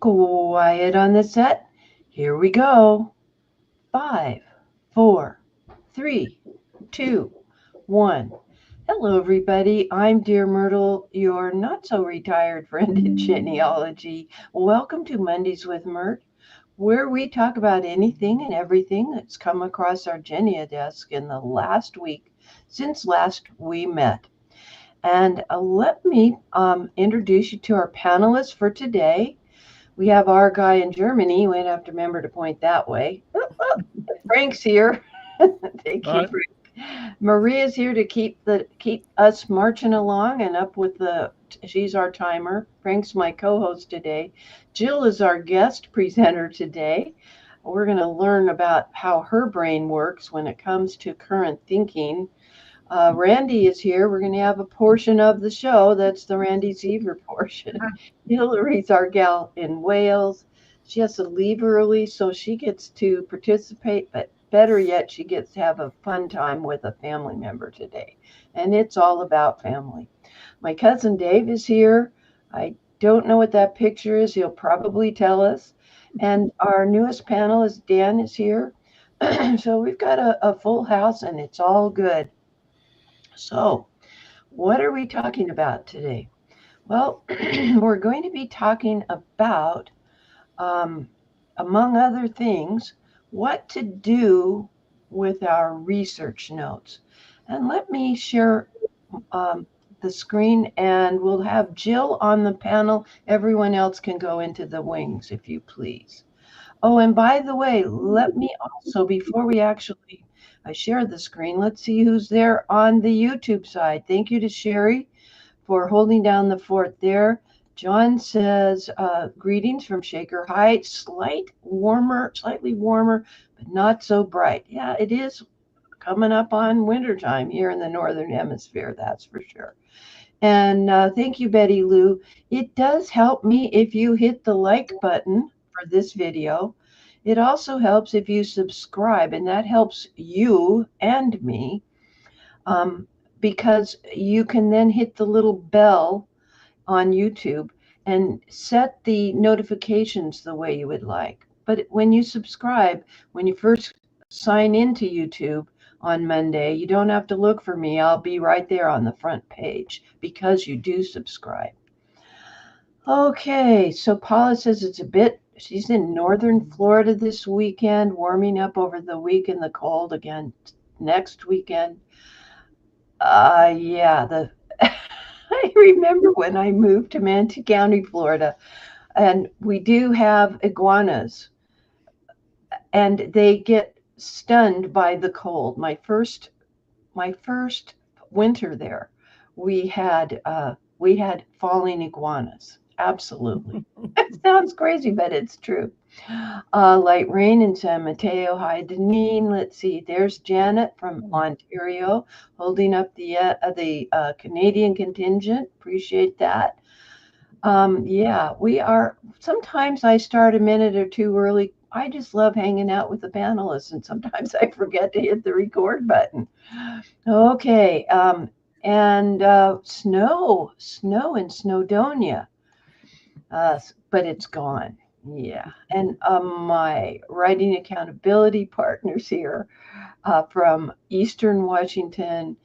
Quiet on the set. Here we go. 5, 4, 3, 2, 1. Hello, everybody. I'm Dear Myrtle, your not so retired friend in genealogy. Welcome to Mondays with Myrt, where we talk about anything and everything that's come across our Genia desk in the last week since last we met. And let me introduce you to our panelists for today. We have our guy in Germany. We'd have to remember to point that way. Frank's here. Thank All you, right. Frank. Maria's here to keep us marching along and up with the. She's our timer. Frank's my co-host today. Jill is our guest presenter today. We're going to learn about how her brain works when it comes to current thinking. Randy is here. We're going to have a portion of the show. That's the Randy Seaver portion. Hillary's our gal in Wales. She has to leave early, so she gets to participate, but better yet, she gets to have a fun time with a family member today. And it's all about family. My cousin Dave is here. I don't know what that picture is. He'll probably tell us. And our newest panelist, Dan, is here. So we've got a full house, and it's all good. So, what are we talking about today? Well, we're going to be talking about, um, among other things, what to do with our research notes. And let me share um, the screen, and we'll have Jill on the panel. Everyone else can go into the wings, if you please. Oh, and by the way, let me also, before we actually I share the screen, let's see who's there on the YouTube side. Thank you to Sherry for holding down the fort there. John says, greetings from Shaker Heights. Slightly warmer, but not so bright. Yeah, it is coming up on wintertime here in the Northern Hemisphere, that's for sure. And thank you, Betty Lou. It does help me if you hit the like button for this video. It also helps if you subscribe, and that helps you and me um, because you can then hit the little bell on YouTube and set the notifications the way you would like. But when you subscribe, when you first sign into YouTube on Monday, you don't have to look for me. I'll be right there on the front page because you do subscribe. Okay, so Paula says it's a bit, she's in northern Florida this weekend, warming up over the week in the cold again next weekend. Yeah, the I remember when I moved to Manatee County, Florida, and we do have iguanas, and they get stunned by the cold. My first winter there, we had falling iguanas. Absolutely. It sounds crazy, but it's true. Light rain in San Mateo. Hi, Deneen. Let's see. There's Janet from Ontario holding up the Canadian contingent. Appreciate that. Yeah, we are. Sometimes I start a minute or two early. I just love hanging out with the panelists, and sometimes I forget to hit the record button. Okay. And snow in Snowdonia, but it's gone. Yeah. And my writing accountability partners here from Eastern Washington,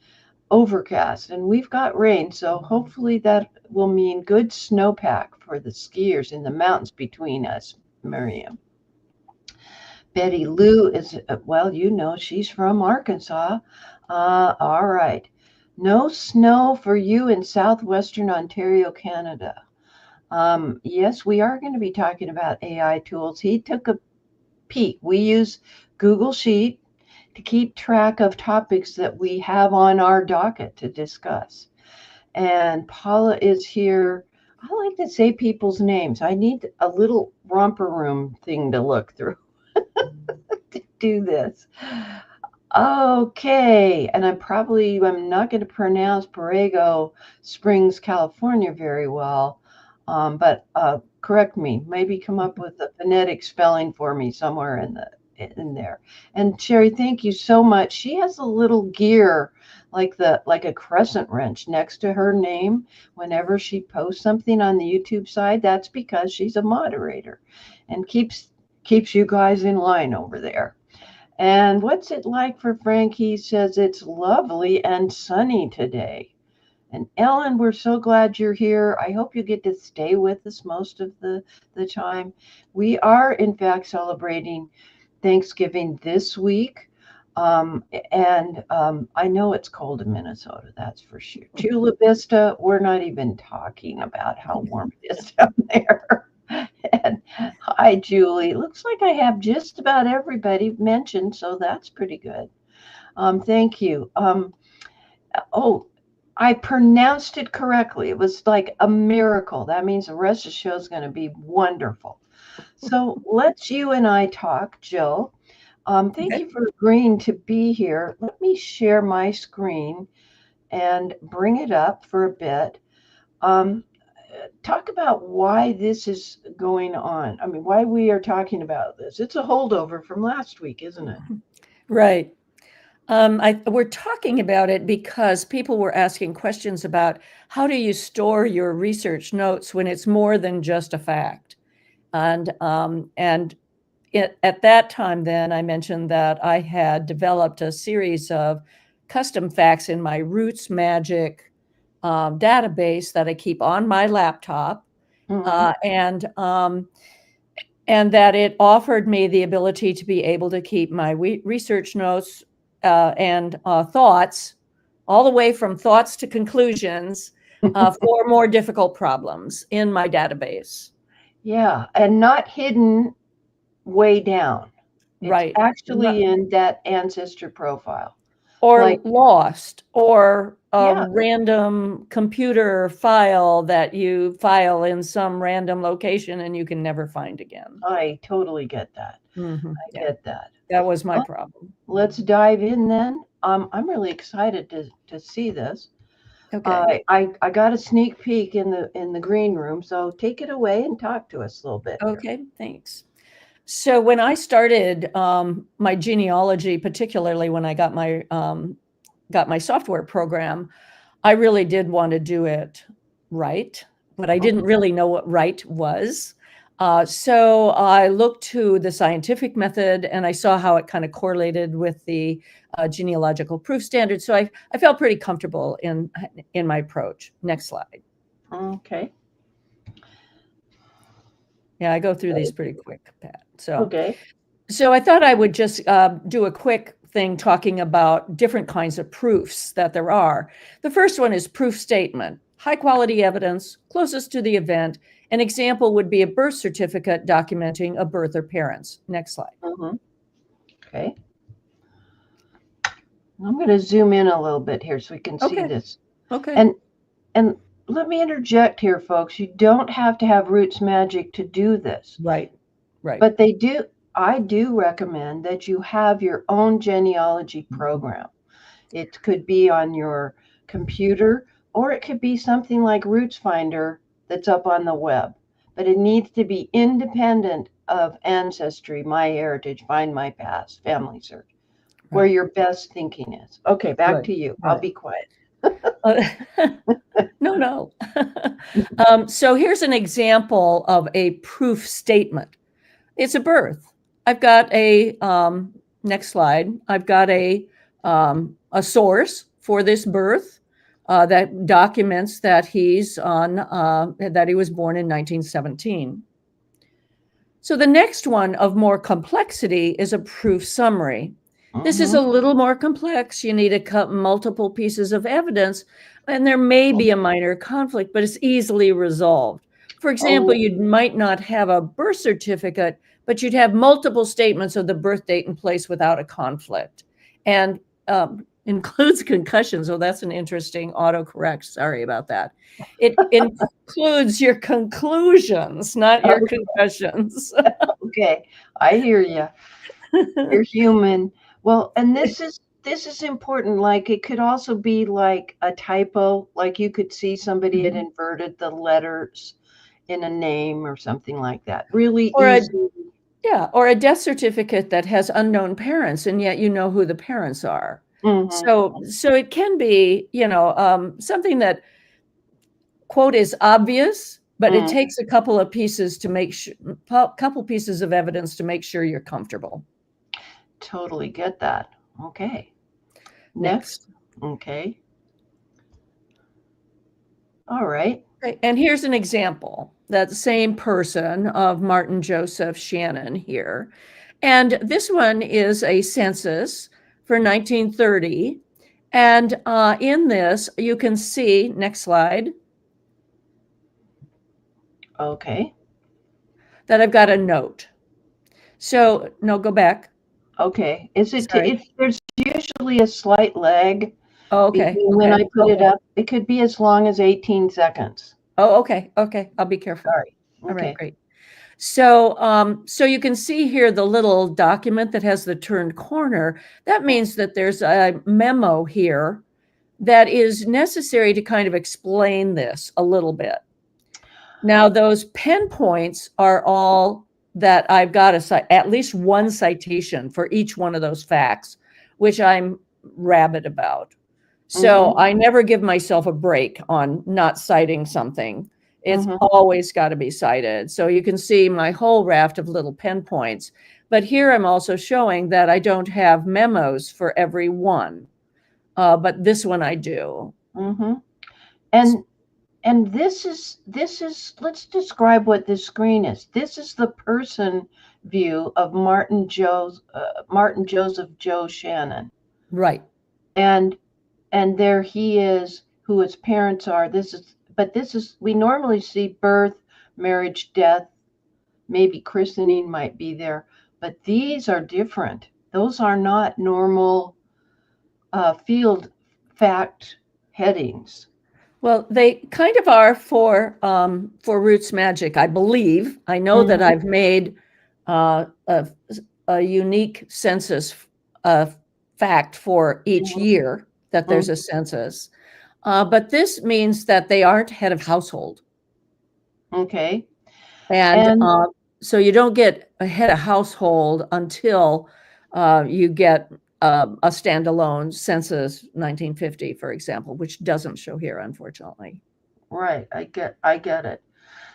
overcast, and we've got rain. So hopefully that will mean good snowpack for the skiers in the mountains between us, Miriam. Betty Lou is, well, she's from Arkansas. All right. No snow for you in southwestern Ontario, Canada. Yes, we are going to be talking about AI tools. He took a peek. We use Google Sheet to keep track of topics that we have on our docket to discuss. And Paula is here. I like to say people's names. I need a little romper room thing to look through to do this. Okay, and I'm not going to pronounce Borrego Springs, California very well, but correct me. Maybe come up with a phonetic spelling for me somewhere in the in there. And Sherry, thank you so much. She has a little gear like a crescent wrench next to her name whenever she posts something on the YouTube side. That's because she's a moderator and keeps you guys in line over there. And what's it like for Frank? He says it's lovely and sunny today. And Ellen, we're so glad you're here. I hope you get to stay with us most of the time. We are, in fact, celebrating Thanksgiving this week. And I know it's cold in Minnesota, that's for sure. Chula Vista, we're not even talking about how warm it is down there. And hi, Julie. Looks like I have just about everybody mentioned, so that's pretty good. Thank you. Oh, I pronounced it correctly. It was like a miracle. That means the rest of the show is going to be wonderful. So let's you and I talk, Jill. Thank you for agreeing to be here. Let me share my screen and bring it up for a bit. Talk about why this is going on. I mean, why we are talking about this. It's a holdover from last week, isn't it? Right. We're talking about it because people were asking questions about how do you store your research notes when it's more than just a fact. And at that time, then I mentioned that I had developed a series of custom facts in my Roots Magic database that I keep on my laptop, and that it offered me the ability to be able to keep my research notes and thoughts, all the way from thoughts to conclusions for more difficult problems in my database. Yeah, and not hidden way down. It's right. actually in that ancestor profile. Or lost, or a random computer file that you file in some random location and you can never find again. I totally get that. I get that. That was my problem. Let's dive in then. I'm really excited to see this. Okay. I got a sneak peek in the green room, so take it away and talk to us a little bit. Okay, thanks. So when I started my genealogy, particularly when I got my software program, I really did want to do it right, but I didn't really know what right was. So I looked to the scientific method and I saw how it kind of correlated with the genealogical proof standard. So I felt pretty comfortable in my approach. Next slide. Okay. Yeah, I go through these pretty quick, Pat. Okay. So I thought I would just do a quick thing talking about different kinds of proofs that there are. The first one is proof statement, high quality evidence, closest to the event. An example would be a birth certificate documenting a birth or parents. Next slide. Okay. I'm going to zoom in a little bit here so we can see this. Okay. And let me interject here, folks. You don't have to have Roots Magic to do this. Right. Right. But I do recommend that you have your own genealogy program. It could be on your computer, or it could be something like Roots Finder that's up on the web. But it needs to be independent of Ancestry, MyHeritage, Find My Past, FamilySearch, where your best thinking is. Okay, back to you. I'll be quiet. No. So here's an example of a proof statement. It's a birth. I've got a next slide. I've got a source for this birth that documents that that he was born in 1917. So the next one of more complexity is a proof summary. This is a little more complex. You need to cut multiple pieces of evidence, and there may be a minor conflict, but it's easily resolved. For example, you might not have a birth certificate, but you'd have multiple statements of the birth date in place without a conflict, and includes concussions. Oh, that's an interesting autocorrect. Sorry about that. It includes your conclusions, not your concussions. Okay, I hear you. You're human. Well, and this is important. Like, it could also be like a typo. Like, you could see somebody had inverted the letters in a name or something like that. Really easy. Yeah, or a death certificate that has unknown parents, and yet you know who the parents are. So it can be, something that, quote, is obvious, but it takes a couple of pieces to make sure, couple pieces of evidence to make sure you're comfortable. Totally get that. Okay. Next. Okay. All right. Okay. And here's an example. That same person of Martin Joseph Shannon here. And this one is a census for 1930. And in this, you can see, next slide, Okay. that I've got a note. So, no, go back. Okay. Is it, Sorry. there's usually a slight lag Oh, okay. between when I put it up. It could be as long as 18 seconds. Oh, okay. Okay. I'll be careful. Sorry. All right, Okay. great. So, so you can see here the little document that has the turned corner. That means that there's a memo here that is necessary to kind of explain this a little bit. Now, those pen points are all that I've got at least one citation for each one of those facts, which I'm rabid about. So I never give myself a break on not citing something. It's always got to be cited. So you can see my whole raft of little pen points. But here I'm also showing that I don't have memos for every one. But this one I do. And this is, let's describe what this screen is. This is the person view of Martin Joseph Joe Shannon. Right. And there he is, who his parents are. We normally see birth, marriage, death, maybe christening might be there, but these are different. Those are not normal field fact headings. Well, they kind of are for Roots Magic, I believe. I know that I've made a unique census fact for each year that there's a census. But this means that they aren't head of household. Okay. And so you don't get a head of household until you get a standalone census 1950, for example, which doesn't show here, unfortunately. Right. I get it.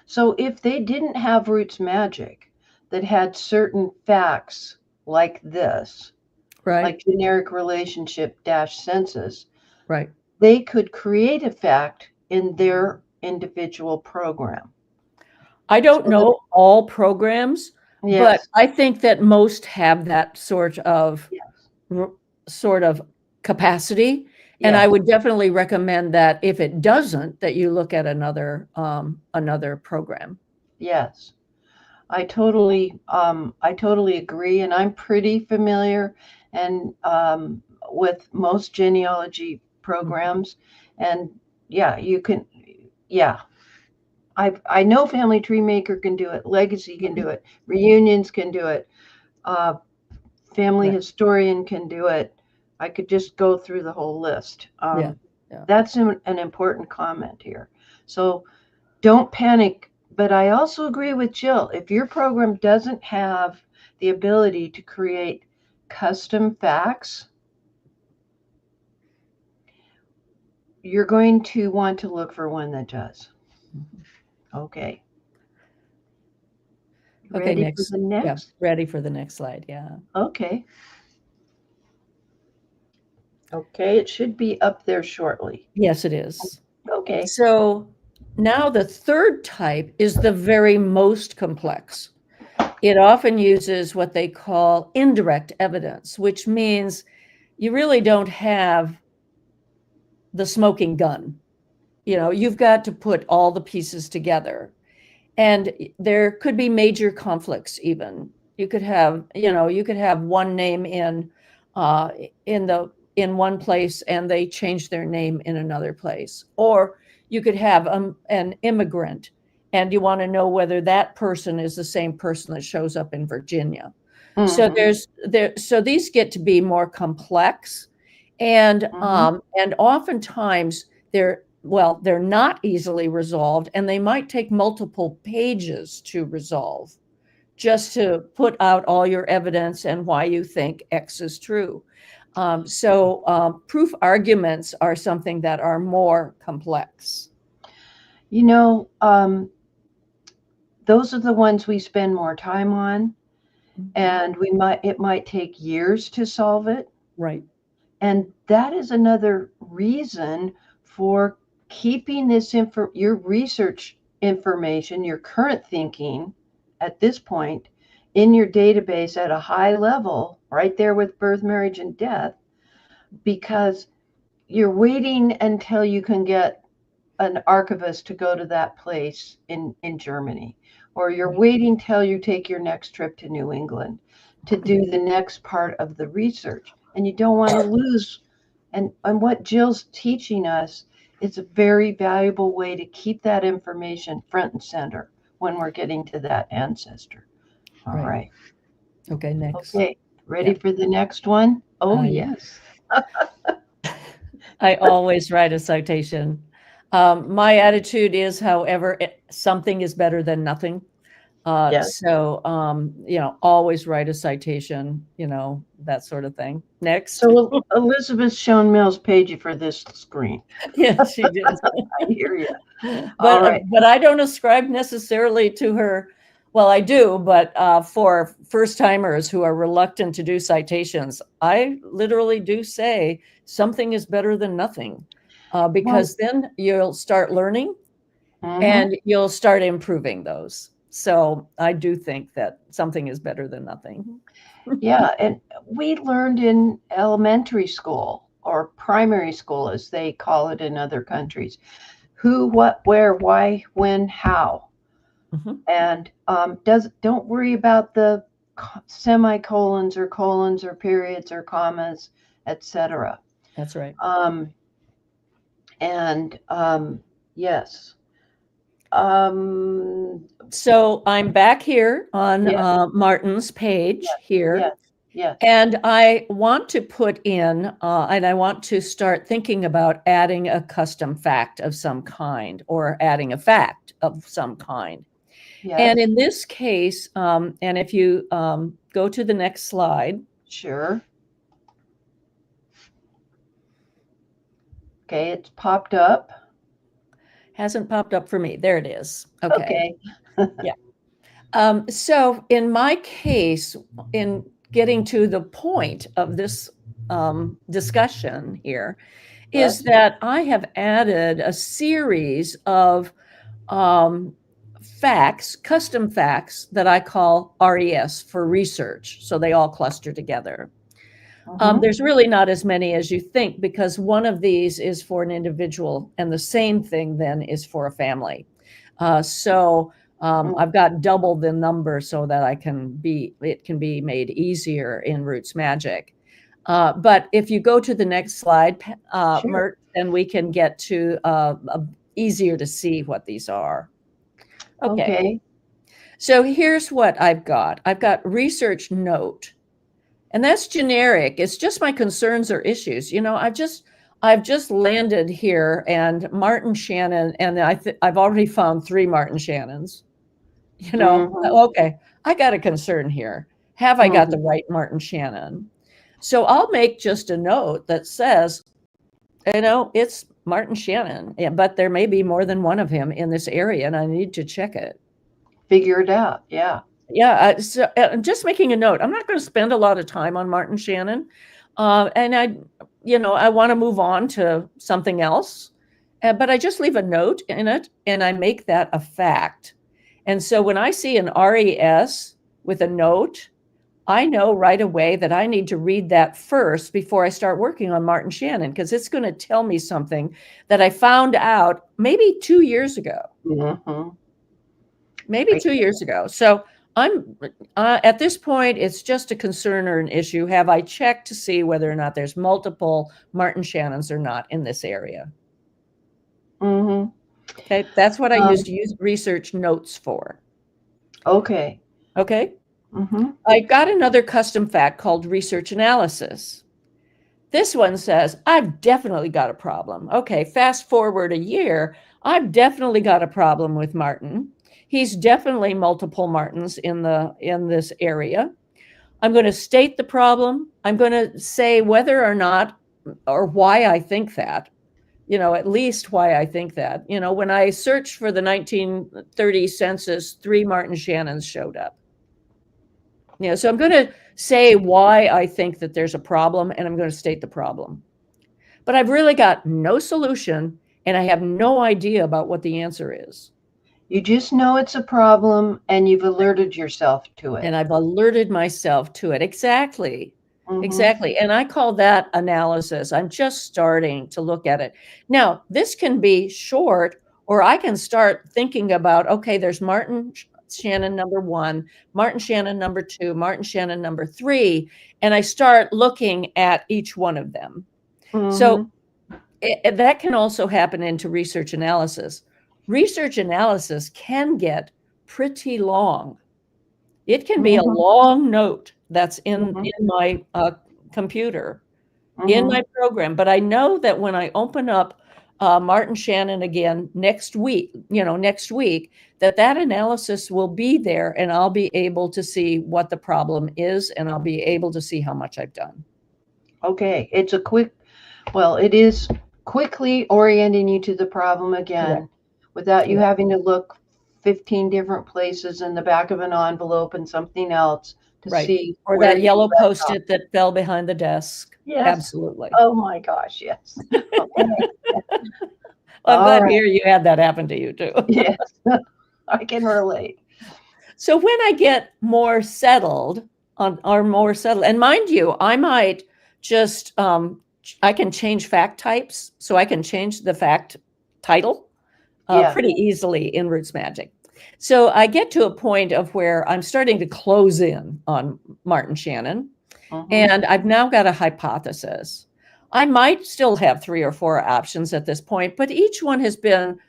So if they didn't have Roots Magic that had certain facts like this, right, like generic relationship census, right, they could create a fact in their individual program. I don't know all programs, but I think that most have that sort of capacity. And I would definitely recommend that if it doesn't, that you look at another program. Yes, I totally agree, and I'm pretty familiar and with most genealogy programs, and you can, I know Family Tree Maker can do it, Legacy can do it, Reunions can do it, Family Historian can do it. I could just go through the whole list. That's an important comment here. So don't panic. But I also agree with Jill. If your program doesn't have the ability to create custom facts, you're going to want to look for one that does. Okay. Ready for the next? Yeah, ready for the next slide. Yeah. Okay. Okay, it should be up there shortly. Yes, it is. Okay. So now the third type is the very most complex. It often uses what they call indirect evidence, which means you really don't have the smoking gun. You've got to put all the pieces together. And there could be major conflicts even. You could have one name in one place and they change their name in another place. Or you could have an immigrant and you want to know whether that person is the same person that shows up in Virginia. So so these get to be more complex, and oftentimes they're not easily resolved, and they might take multiple pages to resolve just to put out all your evidence and why you think X is true. Proof arguments are something that are more complex. You know, those are the ones we spend more time on, and it might take years to solve it. Right. And that is another reason for keeping your research information, your current thinking at this point, in your database at a high level, right there with birth, marriage, and death, because you're waiting until you can get an archivist to go to that place in Germany, or you're waiting till you take your next trip to New England to do the next part of the research. And you don't want to lose. And what Jill's teaching us is a very valuable way to keep that information front and center when we're getting to that ancestor. All right. Okay, next. Okay, ready for the next one? Oh, yes. I always write a citation. My attitude is, however, something is better than nothing. Yes. So, always write a citation, that sort of thing. Next. So Elizabeth's shown Mills page for this screen. Yeah, she did. I hear you. But I don't ascribe necessarily to her. Well, I do, but for first timers who are reluctant to do citations, I literally do say something is better than nothing, because then you'll start learning and you'll start improving those. So I do think that something is better than nothing. Yeah, and we learned in elementary school or primary school, as they call it in other countries, who, what, where, why, when, how. And don't worry about the semicolons or colons or periods or commas, etc. That's right. Yes. So I'm back here on Martin's page here. Yes. And I want to put in, and I want to start thinking about adding a custom fact of some kind, or adding a fact of some kind. Yes. And in this case, and if you go to the next slide. Sure. Okay, it's popped up. Hasn't popped up for me. There it is. Okay. Yeah. So in my case, in getting to the point of this discussion here, is that I have added a series of facts, custom facts, that I call RES for research. So they all cluster together. There's really not as many as you think, because one of these is for an individual, and the same thing then is for a family. I've got double the number so that it can be made easier in Roots Magic. But if you go to the next slide, Myrt, then we can get to easier to see what these are. Okay. So here's what I've got. I've got research note, and that's generic. It's just my concerns or issues. I've just landed here, and Martin Shannon, and I've already found 3 Martin Shannons. Okay, I got a concern here. Have I got the right Martin Shannon? So I'll make just a note that says, it's Martin Shannon, but there may be more than one of him in this area, and I need to check it. Figure it out. Yeah. Yeah. So I'm just making a note. I'm not going to spend a lot of time on Martin Shannon. And I want to move on to something else, but I just leave a note in it, and I make that a fact. And so when I see an RES with a note, I know right away that I need to read that first before I start working on Martin Shannon, because it's going to tell me something that I found out maybe 2 years ago. Maybe 2 years ago. So I'm at this point, it's just a concern or an issue. Have I checked to see whether or not there's multiple Martin Shannons or not in this area? Okay, that's what I use research notes for. Okay. I got another custom fact called research analysis. This one says, I've definitely got a problem. Okay, fast forward a year, I've definitely got a problem with Martin. He's definitely multiple Martins in this area. I'm going to state the problem. I'm going to say whether or not or why I think that, at least why I think that. When I searched for the 1930 census, 3 Martin Shannons showed up. So I'm going to say why I think that there's a problem, and I'm going to state the problem. But I've really got no solution, and I have no idea about what the answer is. You just know it's a problem, and you've alerted yourself to it. And I've alerted myself to it. Exactly. Exactly. And I call that analysis. I'm just starting to look at it. Now, this can be short, or I can start thinking about, okay, there's Martin Shannon number 1, Martin Shannon number 2, Martin Shannon number 3, and I start looking at each one of them. So that can also happen into research analysis. Research analysis can get pretty long. It can be a long note that's in my computer, in my program. But I know that when I open up Martin Shannon again next week, that analysis will be there, and I'll be able to see what the problem is, and I'll be able to see how much I've done. Okay. It is quickly orienting you to the problem again, without you having to look 15 different places in the back of an envelope and something else to see. Or that yellow Post-it that fell behind the desk. Yes. Absolutely. Oh my gosh, yes. Okay. I'm glad to hear you had that happen to you too. Yes, I can relate. So when I get more settled, and mind you, I might just, I can change fact types, so I can change the fact title pretty easily in Roots Magic. So I get to a point of where I'm starting to close in on Martin Shannon, and I've now got a hypothesis. I might still have 3 or 4 options at this point, but each one has been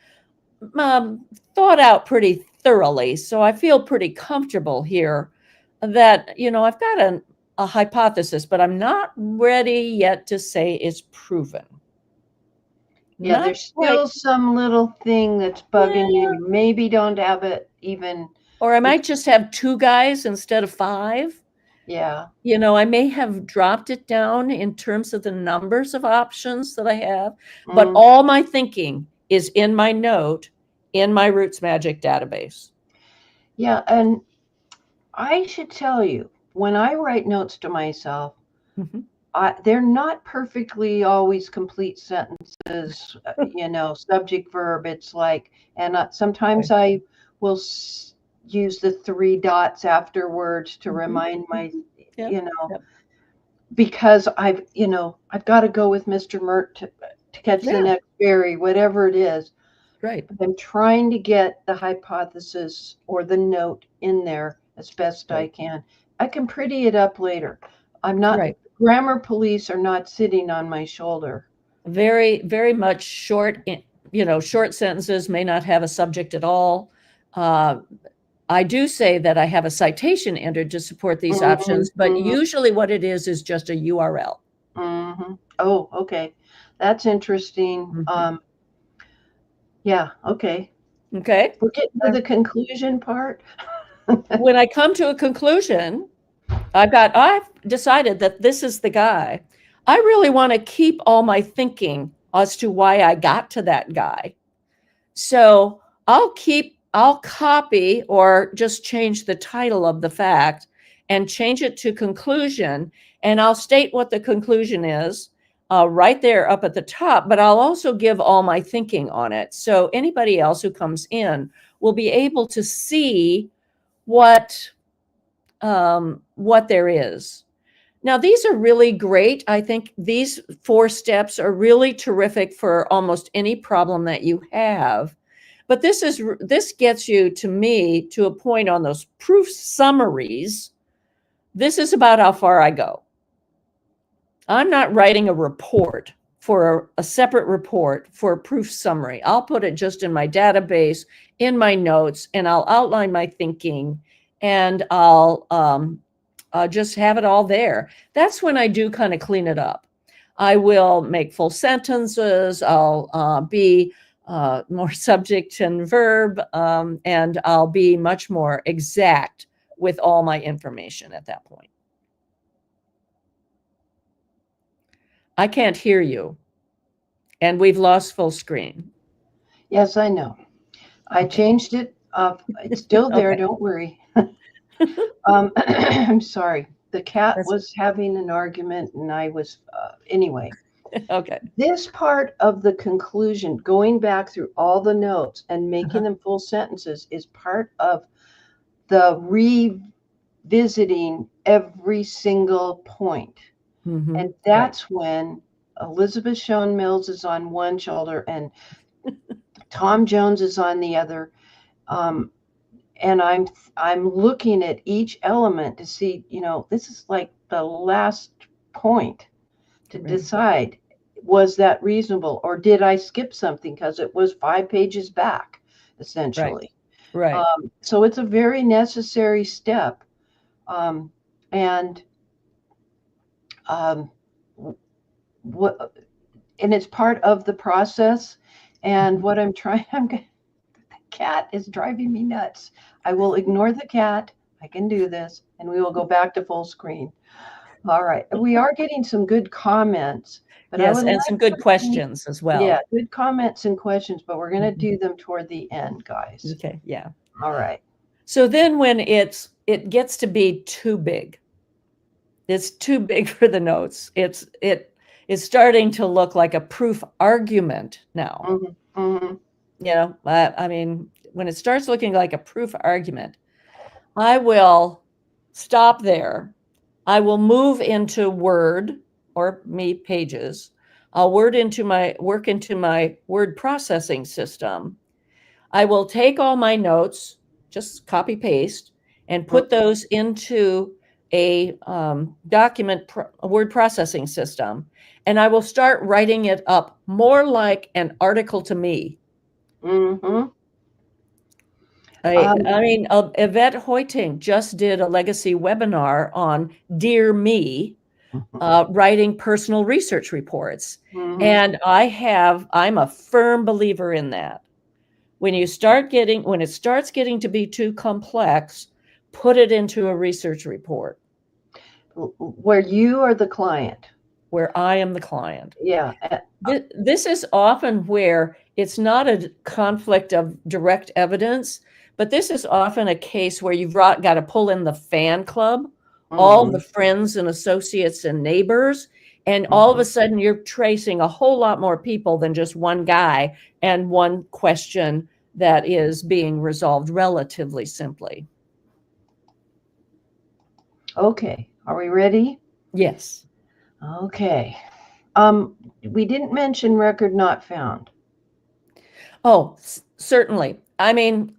thought out pretty thoroughly. So I feel pretty comfortable here that, I've got a hypothesis, but I'm not ready yet to say it's proven. Yeah, there's still some little thing that's bugging you. You maybe don't have it even. Or I might just have 2 guys instead of 5. Yeah. I may have dropped it down in terms of the numbers of options that I have, but all my thinking is in my note in my Roots Magic database. Yeah, and I should tell you, when I write notes to myself, they're not perfectly always complete sentences, subject, verb. It's like, and sometimes I will use the 3 dots afterwards to remind because I've got to go with Mr. Myrt to catch the next berry, whatever it is. Right. But I'm trying to get the hypothesis or the note in there as best I can. I can pretty it up later. I'm not, grammar police are not sitting on my shoulder. Very, very much short sentences may not have a subject at all. I do say that I have a citation entered to support these options, but usually what it is just a URL. Oh, okay. That's interesting. Yeah, okay. Okay. We're getting to the conclusion part. When I come to a conclusion, I've decided that this is the guy. I really want to keep all my thinking as to why I got to that guy. So I'll copy or just change the title of the fact and change it to conclusion. And I'll state what the conclusion is right there up at the top, but I'll also give all my thinking on it. So anybody else who comes in will be able to see what there is. Now, these are really great. I think these 4 steps are really terrific for almost any problem that you have. But this gets you, to me, to a point on those proof summaries. This is about how far I go. I'm not writing a report for a separate report for a proof summary. I'll put it just in my database, in my notes, and I'll outline my thinking, and I'll just have it all there. That's when I do kind of clean it up. I will make full sentences. I'll be more subject and verb, and I'll be much more exact with all my information at that point. I can't hear you, and we've lost full screen. Yes, I know. I changed it. It's still there. Okay. Don't worry. I'm sorry. The cat That's was having an argument, and I was, anyway. okay. This part of the conclusion, going back through all the notes and making them full sentences, is part of the revisiting every single point. And that's when Elizabeth Shown Mills is on one shoulder and Tom Jones is on the other. And I'm looking at each element to see, this is like the last point to decide, was that reasonable, or did I skip something because it was 5 pages back, essentially. Right. So it's a very necessary step, and it's part of the process. And what the cat is driving me nuts. I will ignore the cat. I can do this, and we will go back to full screen. All right. We are getting some good comments, but yes, I would and some good questions as well. Yeah, good comments and questions, but we're going to do them toward the end, guys. Okay, yeah. All right. So then when it gets to be too big, it's too big for the notes. It is starting to look like a proof argument now. I mean, when it starts looking like a proof argument, I will stop there. I will move into Word or Pages. I'll work into my word processing system. I will take all my notes, just copy paste, and put those into a document, a word processing system, and I will start writing it up more like an article to me. I mean, Yvette Hoiting just did a legacy webinar on Dear Me, writing personal research reports. And I'm a firm believer in that. When it starts getting to be too complex, put it into a research report. Where you are the client. Where I am the client. Yeah. This is often where it's not a conflict of direct evidence, but this is often a case where you've got to pull in the fan club, all the friends and associates and neighbors, and all of a sudden you're tracing a whole lot more people than just one guy and one question that is being resolved relatively simply. Okay. Are we ready? Yes. Okay. We didn't mention record not found. Oh, certainly. I mean,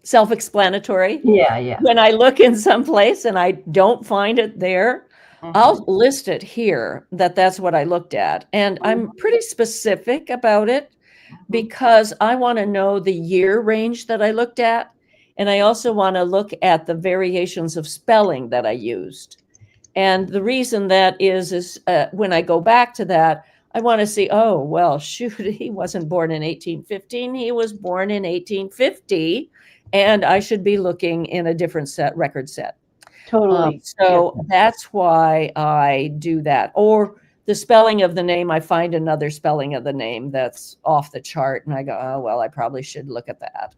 self-explanatory. Yeah. When I look in some place and I don't find it there, I'll list it here that's what I looked at. And I'm pretty specific about it because I want to know the year range that I looked at. And I also want to look at the variations of spelling that I used. And the reason that is when I go back to that, I want to see, oh, well, shoot, he wasn't born in 1815. He was born in 1850. And I should be looking in a different record set. Totally. So that's why I do that. Or the spelling of the name, I find another spelling of the name that's off the chart. And I go, oh, well, I probably should look at that.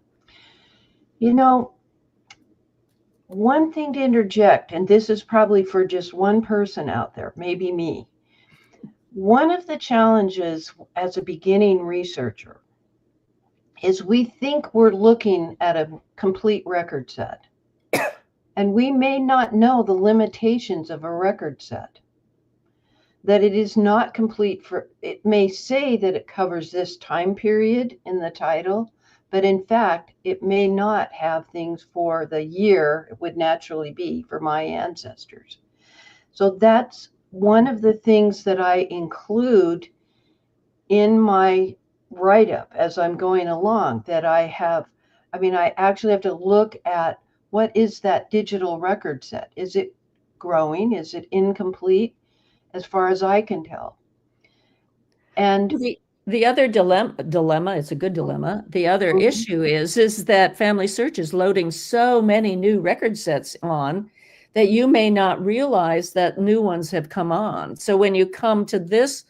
One thing to interject, and this is probably for just one person out there, maybe me. One of the challenges as a beginning researcher is we think we're looking at a complete record set. And we may not know the limitations of a record set. That it is not complete it may say that it covers this time period in the title, but in fact, it may not have things for the year it would naturally be for my ancestors. So that's one of the things that I include in my write-up as I'm going along, that I actually have to look at what is that digital record set? Is it growing? Is it incomplete? As far as I can tell. And the other dilemma, it's a good dilemma. The other Mhm. issue is that FamilySearch is loading so many new record sets on that you may not realize that new ones have come on. So when you come to this,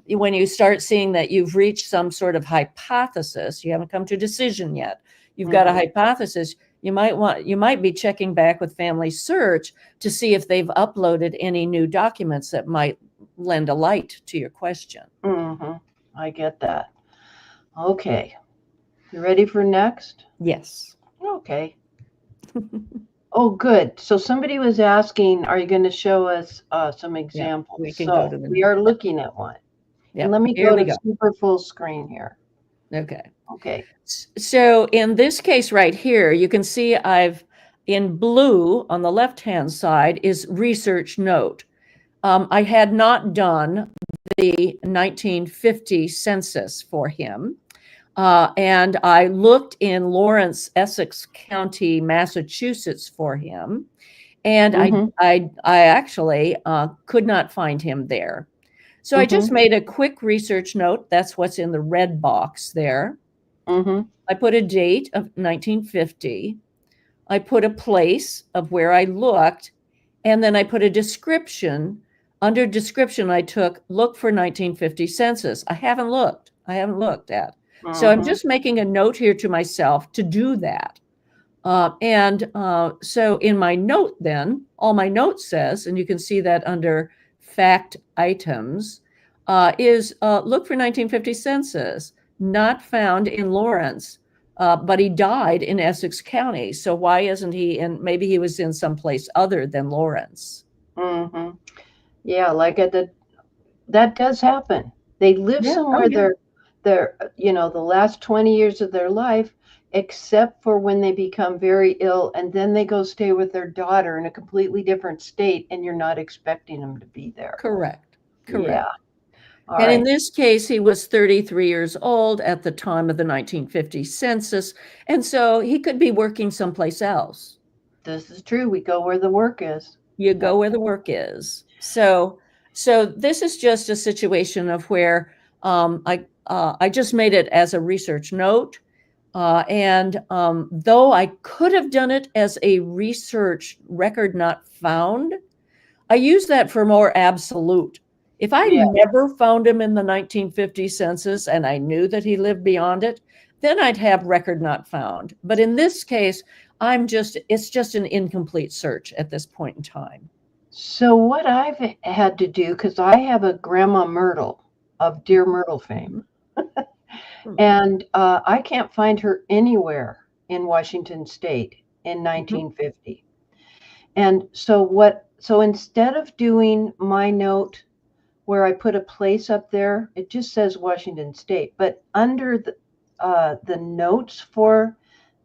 when you start seeing that you've reached some sort of hypothesis, you haven't come to a decision yet, you've got a hypothesis, you might be checking back with FamilySearch to see if they've uploaded any new documents that might lend a light to your question. I get that. Okay. You ready for next? Yes. Okay. Oh, good. So somebody was asking, are you going to show us some examples? We can go So to the we are looking at one. And let me here go we to go. super full screen here. Okay. Okay. So in this case right here, you can see I've in blue on the left-hand side is research note. I had not done the 1950 census for him. And I looked in Lawrence, Essex County, Massachusetts for him. And I actually could not find him there. So I just made a quick research note. That's what's in the red box there. I put a date of 1950. I put a place of where I looked, and then I put a description. Under description, I took look for 1950 census. I haven't looked at. So I'm just making a note here to myself to do that. So in my note then, all my note says, and you can see that under fact items, is look for 1950 census, not found in Lawrence, but he died in Essex County. So why isn't he in, maybe he was in someplace other than Lawrence. Yeah, like that does happen. They live somewhere they're the last 20 years of their life, except for when they become very ill, and then they go stay with their daughter in a completely different state, and you're not expecting them to be there. Correct. Yeah. All and right. in this case, he was 33 years old at the time of the 1950 census. And so he could be working someplace else. This is true. We go where the work is. You go where the work is. So this is just a situation of where I just made it as a research note. And though I could have done it as a research record not found, I use that for more absolute. If I never found him in the 1950 census and I knew that he lived beyond it, then I'd have record not found. But in this case, it's just an incomplete search at this point in time. So what I've had to do, because I have a Grandma Myrtle of Dear Myrtle fame, and I can't find her anywhere in Washington State in 1950. And so instead of doing my note where I put a place up there, it just says Washington State. But under the notes for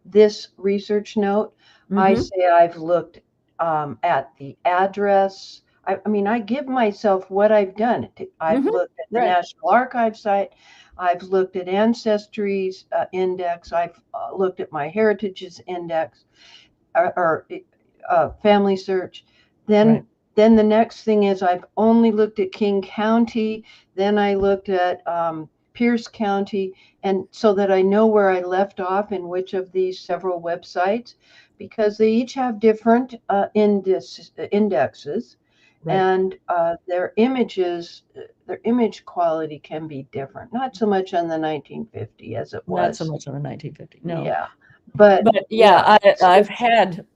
this research note, I say I've looked at the address. I mean, I give myself what I've done. I've looked at the National Archive site. I've looked at Ancestry's index. I've looked at my Heritage's index or FamilySearch. Then the next thing is I've only looked at King County. Then I looked at Pierce County, and so that I know where I left off in which of these several websites, because they each have different indexes, and their image quality can be different. Not so much on the 1950 as it was. Not so much on the 1950. No. Yeah. But yeah, I've had,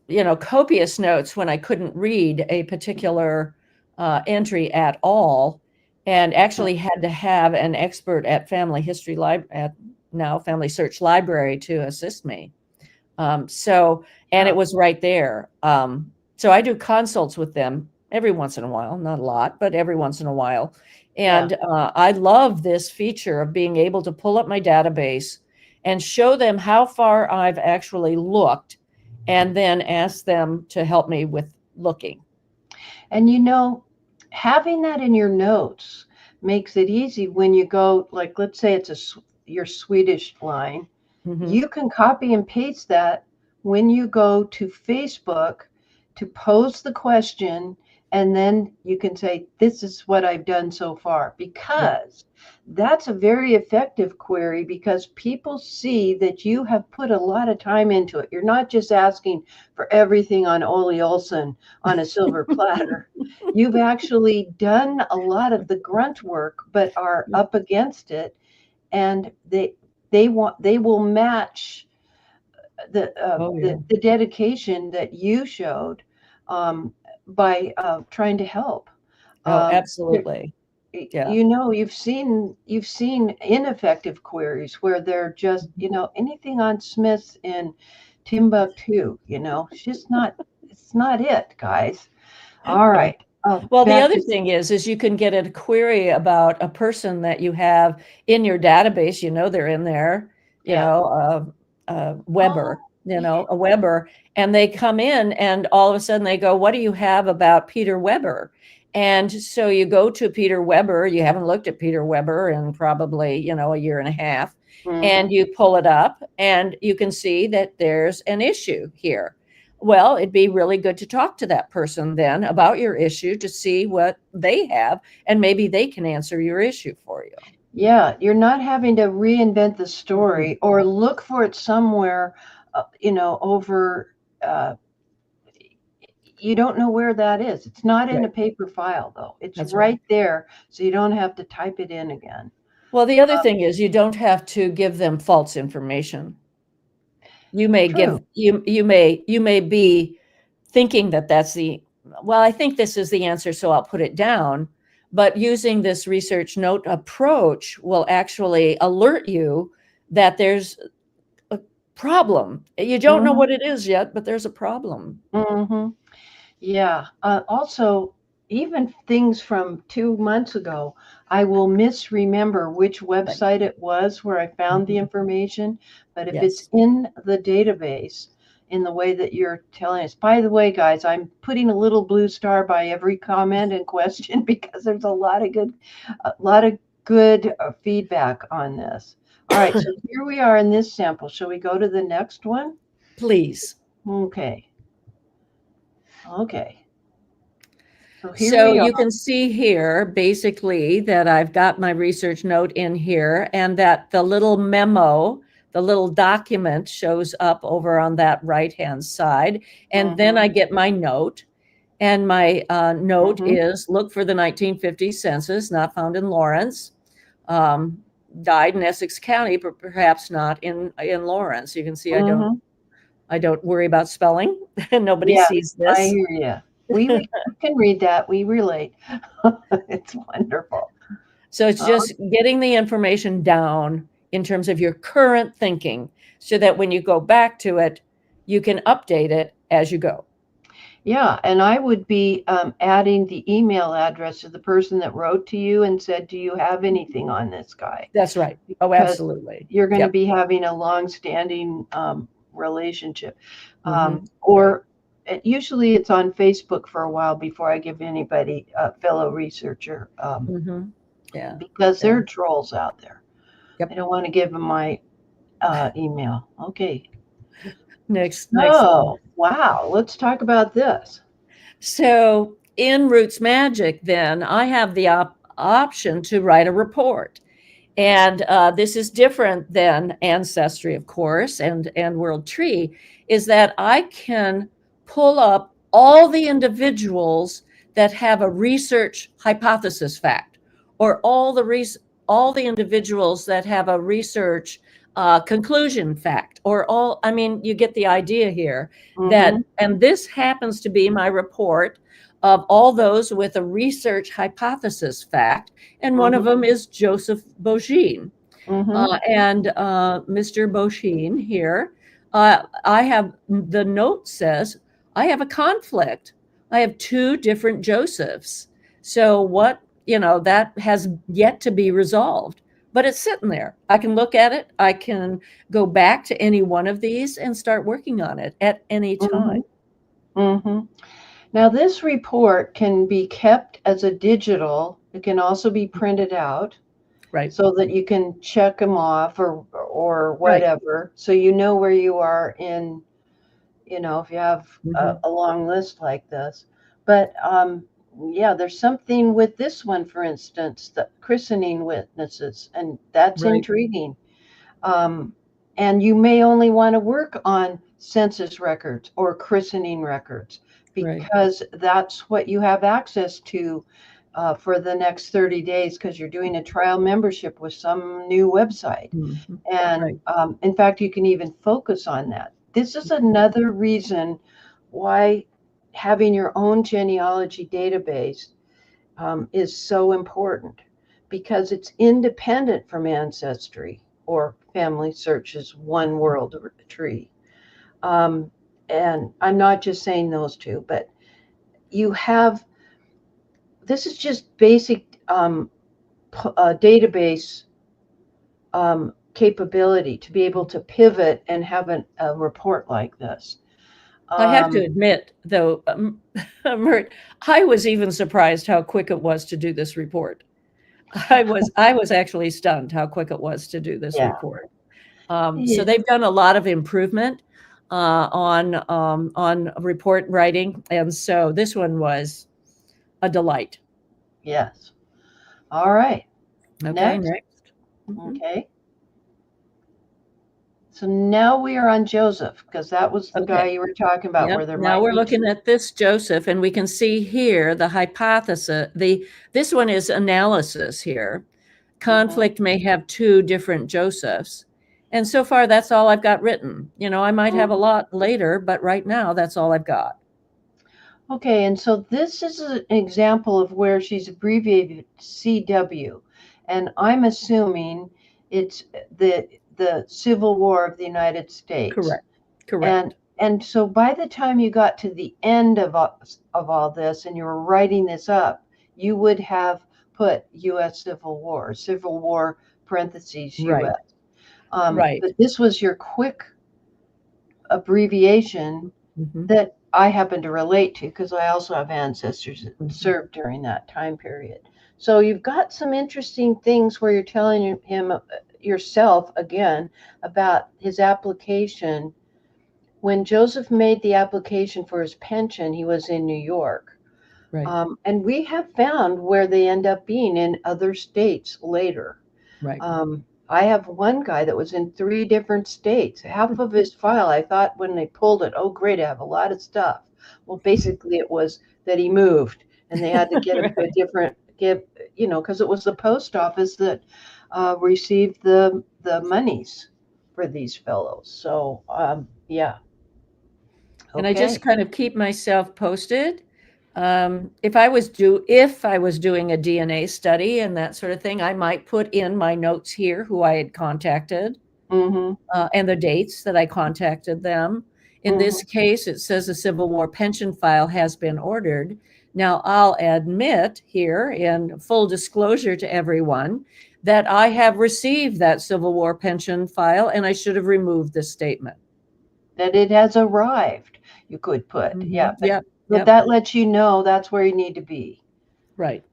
copious notes when I couldn't read a particular entry at all, and actually had to have an expert at FamilySearch Library to assist me. It was right there. So I do consults with them every once in a while, not a lot, but every once in a while. And I love this feature of being able to pull up my database and show them how far I've actually looked, and then ask them to help me with looking. And having that in your notes makes it easy when you go, like, let's say it's your Swedish line. You can copy and paste that when you go to Facebook to pose the question, And then you can say, this is what I've done so far, because that's a very effective query, because people see that you have put a lot of time into it. You're not just asking for everything on Ole Olson on a silver platter. You've actually done a lot of the grunt work, but are up against it, and they will match the dedication that you showed, by trying to help. Oh, Um, absolutely. Yeah. you've seen ineffective queries where they're just, anything on Smith in Timbuktu. It's not it, guys. All right. Well, the Back other to thing is you can get a query about a person that you have in your database. They're in there. yeah. Weber. A Weber, and they come in, and all of a sudden they go, "What do you have about Peter Weber?" And so you go to Peter Weber. You haven't looked at Peter Weber in probably a year and a half, and you pull it up, and you can see that there's an issue here. Well, it'd be really good to talk to that person then about your issue to see what they have, and maybe they can answer your issue for you. Yeah, you're not having to reinvent the story or look for it somewhere, over. You don't know where that is. It's not in a paper file, though. It's That's right there, so you don't have to type it in again. Well, the other thing is you don't have to give them false information. You may give True. you may be thinking that that's I think this is the answer, so I'll put it down. But using this research note approach will actually alert you that there's a problem. You don't know what it is yet, but there's a problem. Mm-hmm. Yeah. Also, even things from 2 months ago, I will misremember which Right. website it was where I found the information. But if it's Yes. in the database in the way that you're telling us, by the way, guys, I'm putting a little blue star by every comment and question because there's a lot of good feedback on this. All right, so here we are in this sample. Shall we go to the next one? Please. Okay. Okay. So here So we are. you can see here basically that I've got my research note in here, and that the little memo, the little document shows up over on that right-hand side. And then I get my note, and my note is look for the 1950 census, not found in Lawrence. Died in Essex County, but perhaps not in Lawrence. You can see I don't worry about spelling. Nobody Yes, sees I this. hear you. We can read that. We relate. It's wonderful. So it's just getting the information down in terms of your current thinking so that when you go back to it, you can update it as you go. Yeah, and I would be adding the email address of the person that wrote to you and said, do you have anything on this guy? That's right. Oh, Because absolutely. you're going to Yep. be having a long-standing relationship. Right. Or usually it's on Facebook for a while before I give anybody a fellow researcher, Yeah. because Yeah. there are trolls out there. Yep. I don't want to give them my email. Okay. Next one. Oh, wow. Let's talk about this. So in Roots Magic, then I have the option to write a report. And this is different than Ancestry, of course, and World Tree, is that I can pull up all the individuals that have a research hypothesis fact, or all the individuals that have a research conclusion fact, or you get the idea here. And this happens to be my report of all those with a research hypothesis fact, and one of them is Joseph Beauchene. And Mr. Beauchene here, I have, the note says, I have a conflict. I have two different Josephs. So that has yet to be resolved, but it's sitting there. I can look at it. I can go back to any one of these and start working on it at any time. Now, this report can be kept as a digital. It can also be printed out, right, so that you can check them off or whatever. Right. So you know where you are in, if you have a long list like this. But yeah, there's something with this one, for instance, the christening witnesses, and that's Right. intriguing. Um, and you may only want to work on census records or christening records Right. because that's what you have access to for the next 30 days because you're doing a trial membership with some new website. Mhm. And Right. in fact, you can even focus on that. This is another reason why having your own genealogy database is so important because it's independent from Ancestry or FamilySearch's One World Tree. Um, and I'm not just saying those two, but you have this is just basic database capability to be able to pivot and have a report like this. I have to Um, admit, though, Myrt, I was even surprised how quick it was to do this report. I was actually stunned how quick it was to do this yeah, report. So yeah, they've done a lot of improvement on report writing, and so this one was a delight. yes. All right. Okay, Next. next. Mhm. Okay. So now we are on Joseph because that was the guy Okay. you were talking about Yep. where there Now might we're be looking two. at this Joseph, and we can see here the hypothesis. This one is analysis here. Mhm. Conflict may have two different Josephs. And so far, that's all I've got written. I might have a Mhm. lot later, but right now, that's all I've got. Okay, and so this is an example of where she's abbreviated CW, and I'm assuming it's the Civil War of the United States. Correct. And Correct. so by the time you got to the end of all this and you were writing this up, you would have put U.S. Civil War parentheses Right. U.S. Right. But this was your quick abbreviation Mhm. that I happen to relate to because I also have ancestors that Mhm. served during that time period. So you've got some interesting things where you're telling him yourself again about his application. When Joseph made the application for his pension, he was in New York. Right. And we have found where they end up being in other states later. Right. I have one guy that was in 3 different states. Half of his file, I thought when they pulled it, oh, great, I have a lot of stuff. Well, basically, it was that he moved and they had to get him to a Right. different, because it was the post office that received the monies for these fellows. So, yeah, And I just okay. kind of keep myself posted. If I was doing a DNA study and that sort of thing, I might put in my notes here who I had contacted Mm-hmm. and the dates that I contacted them. In Mm-hmm. this case, it says a Civil War pension file has been ordered. Now, I'll admit here, in full disclosure to everyone, that I have received that Civil War pension file and I should have removed this statement. That it has arrived, you could put. Yeah, Yep, but yep, that lets you know that's where you need to be. right,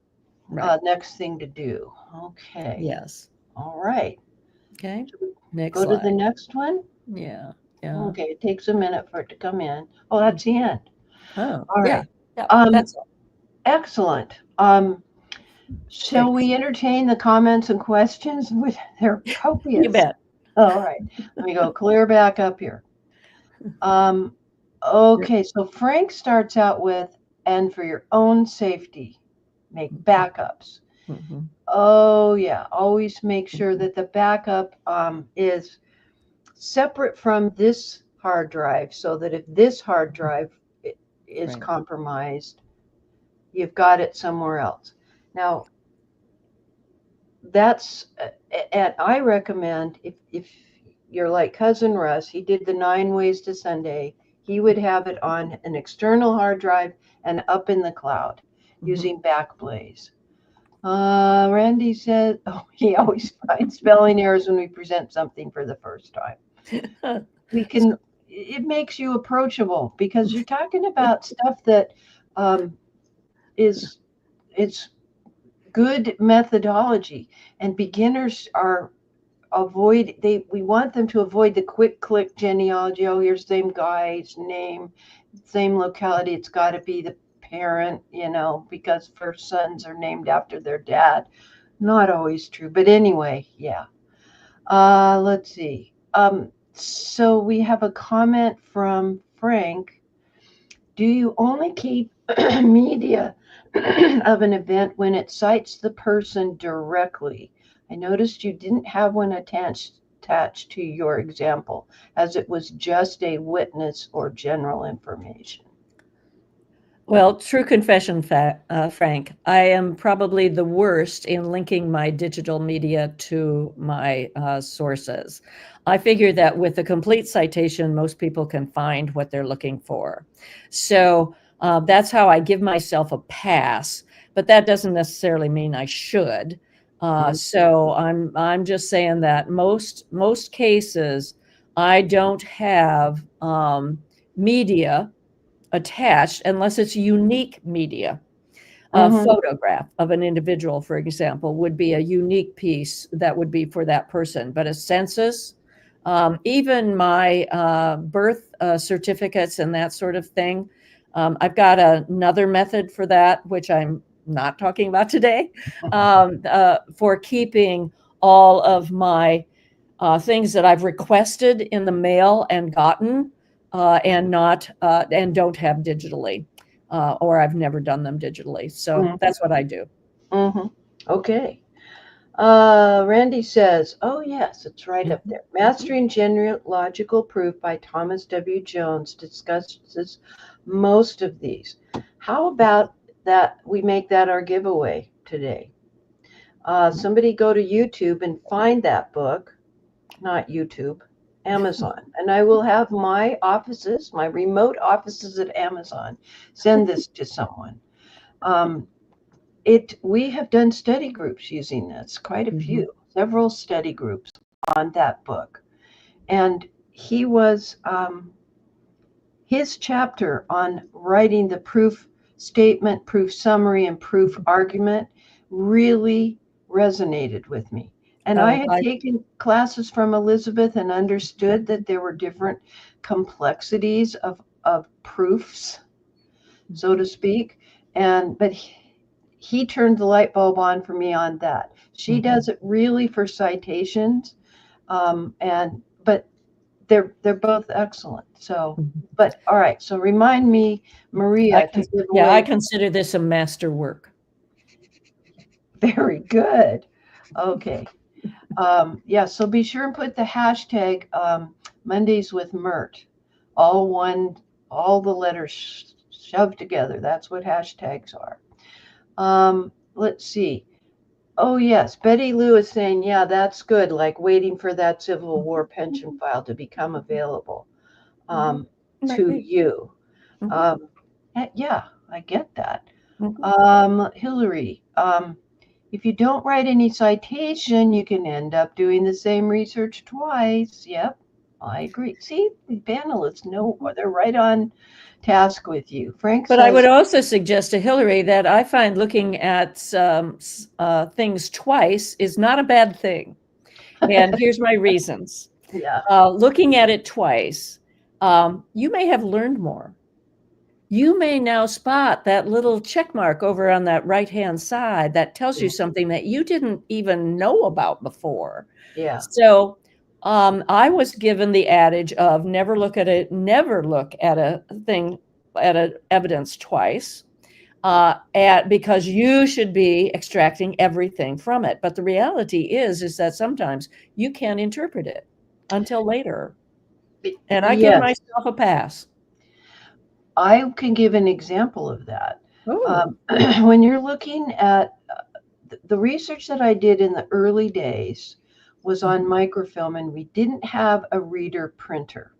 right. Next thing to do. Okay. Yes. All right. Okay. Should we Next go to the slide. next one? Yeah, yeah. Okay, it takes a minute for it to come in. Oh, that's the end. Oh, All yeah, right. yeah. Um, That's all. excellent. Shall Thanks. we entertain the comments and questions? They're You copious. bet. All right. Let me go clear back up here. Um, Yep. okay, so Frank starts out with, and for your own safety, make backups. Mhm, Oh, yeah. Always make sure mhm. that the backup is separate from this hard drive so that if this hard drive is Right. compromised, you've got it somewhere else. Now, that's, and I recommend if you're like Cousin Russ, he did the 9 ways to Sunday, he would have it on an external hard drive and up in the cloud Mhm. using Backblaze. Randy said, oh, he always finds spelling errors when we present something for the first time. We So can, it makes you approachable because you're talking about stuff that um, is, it's good methodology and beginners are we want them to avoid the quick click genealogy. Oh, here's the same guy's name, same locality. It's got to be the parent, because first sons are named after their dad. Not always true, but anyway, yeah. Let's see. So we have a comment from Frank. Do you only keep media of an event when it cites the person directly? I noticed you didn't have one attached to your example, as it was just a witness or general information. Well, true confession, Frank, I am probably the worst in linking my digital media to my sources. I figure that with a complete citation, most people can find what they're looking for. So that's how I give myself a pass, but that doesn't necessarily mean I should. So I'm just saying that most cases, I don't have media attached unless it's unique media. A photograph of an individual, for example, would be a unique piece that would be for that person. But a census, even my birth certificates and that sort of thing, I've got another method for that, which I'm not talking about today, for keeping all of my things that I've requested in the mail and gotten and don't have digitally, or I've never done them digitally. So that's what I do. Okay. Randy says, oh, yes, it's right up there. Mastering Genealogical Proof by Thomas W. Jones discusses most of these. How about that we make that our giveaway today? Somebody go to YouTube and find that book, not YouTube, Amazon. And I will have my remote offices at Amazon, send this to someone. We have done study groups using this, quite a few, several study groups on that book. And he was, his chapter on writing the proof statement, proof summary, and proof argument really resonated with me. And I had taken classes from Elizabeth and understood that there were different complexities of proofs, so to speak. But he turned the light bulb on for me on that. She does it really for citations, but they're both excellent. So, but all right. So remind me, Maria, to give away. I consider this a masterwork. Very good. Okay. So be sure and put the hashtag Mondays with Myrt, all the letters shoved together. That's what hashtags are. Let's see. Oh, yes. Betty Lou is saying, yeah, that's good. Like waiting for that Civil War pension file to become available to you. Yeah, I get that. Hillary, if you don't write any citation, you can end up doing the same research twice. Yep, I agree. See, the panelists know they're right on task with you. Frank says, I would also suggest to Hillary that I find looking at things twice is not a bad thing. And here's my reasons. Yeah. Looking at it twice, you may have learned more. You may now spot that little check mark over on that right-hand side that tells you something that you didn't even know about before. Yeah. So I was given the adage of never look at a thing, at an evidence twice, because you should be extracting everything from it. But the reality is that sometimes you can't interpret it until later. And I give myself a pass. I can give an example of that. When you're looking at the research that I did in the early days was on microfilm, and we didn't have a reader printer.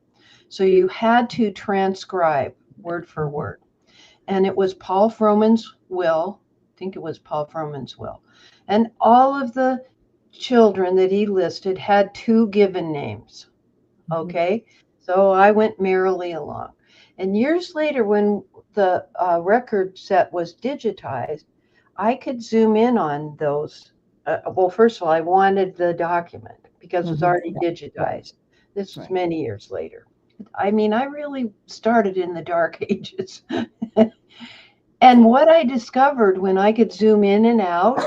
So you had to transcribe word for word. And it was Paul Froman's will. I think it was Paul Froman's will. And all of the children that he listed had two given names. Okay. So I went merrily along. And years later, when the record set was digitized, I could zoom in on those. Well, first of all, I wanted the document because it was already digitized. This was many years later. I mean, I really started in the dark ages. And what I discovered when I could zoom in and out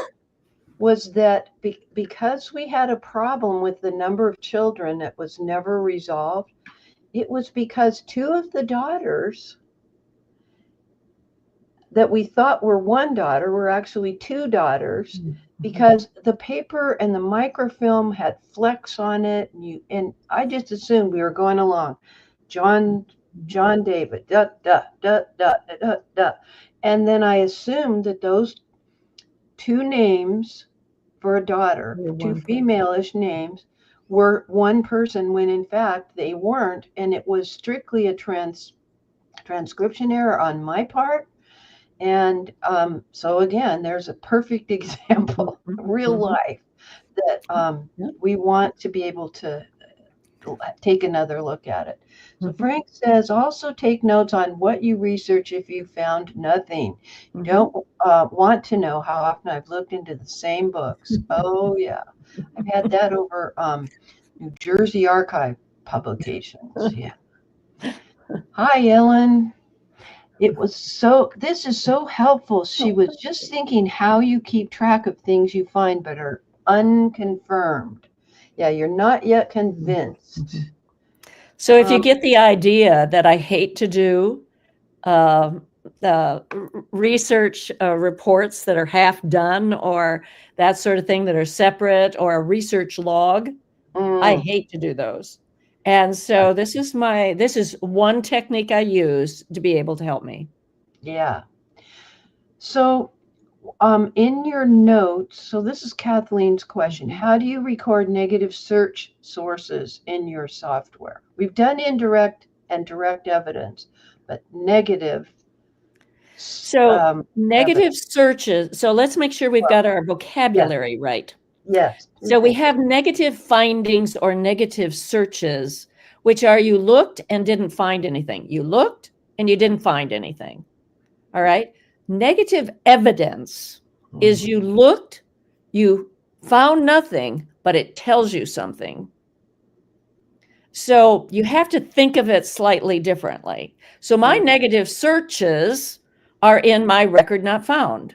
was that because we had a problem with the number of children that was never resolved, it was because two of the daughters that we thought were one daughter were actually two daughters, because the paper and the microfilm had flecks on it, and I just assumed we were going along. John David, duh, duh, duh, duh, duh, duh. And then I assumed that those two names for a daughter, two female-ish names, were one person, when in fact they weren't, and it was strictly a transcription error on my part. And so again, there's a perfect example, real life, that we want to be able to take another look at it. So Frank says, also take notes on what you research if you found nothing. You don't want to know how often I've looked into the same books. Oh yeah, I've had that over New Jersey Archive publications. Yeah. Hi, Ellen. This is so helpful. She was just thinking how you keep track of things you find but are unconfirmed. Yeah, you're not yet convinced. So if you get the idea that I hate to do research reports that are half done or that sort of thing that are separate, or a research log, I hate to do those. And so this is one technique I use to be able to help me. Yeah. So in your notes, so this is Kathleen's question. How do you record negative search sources in your software? We've done indirect and direct evidence, but negative. So negative searches. So let's make sure we've got our vocabulary right. Yes. So we have negative findings or negative searches, which are you looked and didn't find anything. You looked and you didn't find anything. All right. Negative evidence is you looked, you found nothing, but it tells you something. So you have to think of it slightly differently. So my negative searches are in my record not found.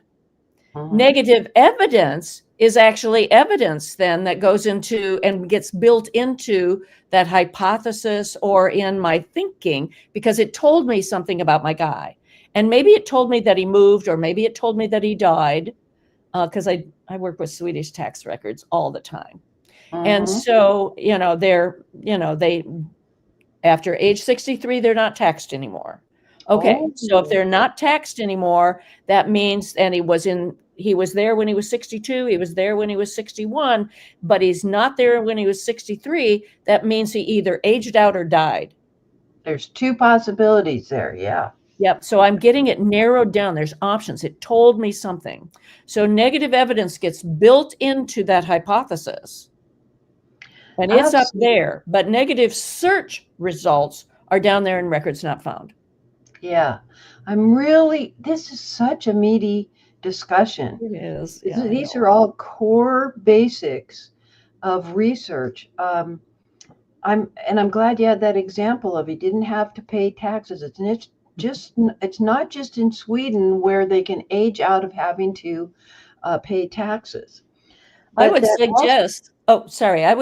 Negative evidence is actually evidence then that goes into and gets built into that hypothesis or in my thinking, because it told me something about my guy. And maybe it told me that he moved, or maybe it told me that he died, because I work with Swedish tax records all the time. And so, they, after age 63, they're not taxed anymore. Okay. So if they're not taxed anymore, that means, and he was there when he was 62, he was there when he was 61, but he's not there when he was 63. That means he either aged out or died. There's two possibilities there. Yeah. Yep. So I'm getting it narrowed down. There's options. It told me something. So negative evidence gets built into that hypothesis. And it's up there, but negative search results are down there in records not found. Yeah. This is such a meaty discussion. It is. Yeah, these are all core basics of research. I'm glad you had that example of he didn't have to pay taxes. It's not just in Sweden where they can age out of having to pay taxes. I would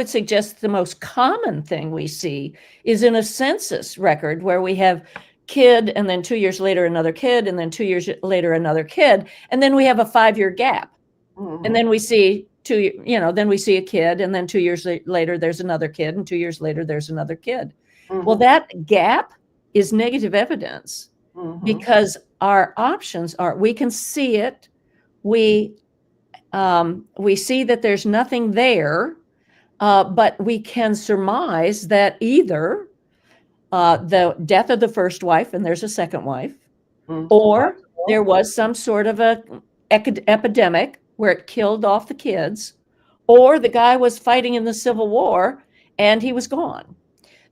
suggest the most common thing we see is in a census record where we have kid, and then 2 years later another kid, and then 2 years later another kid, and then we have a 5-year gap. And then we see then we see a kid, and then 2 years later there's another kid, and 2 years later there's another kid. Well, that gap is negative evidence, because our options are, we can see it, we see that there's nothing there, but we can surmise that either the death of the first wife and there's a second wife, or there was some sort of a epidemic where it killed off the kids, or the guy was fighting in the Civil War and he was gone.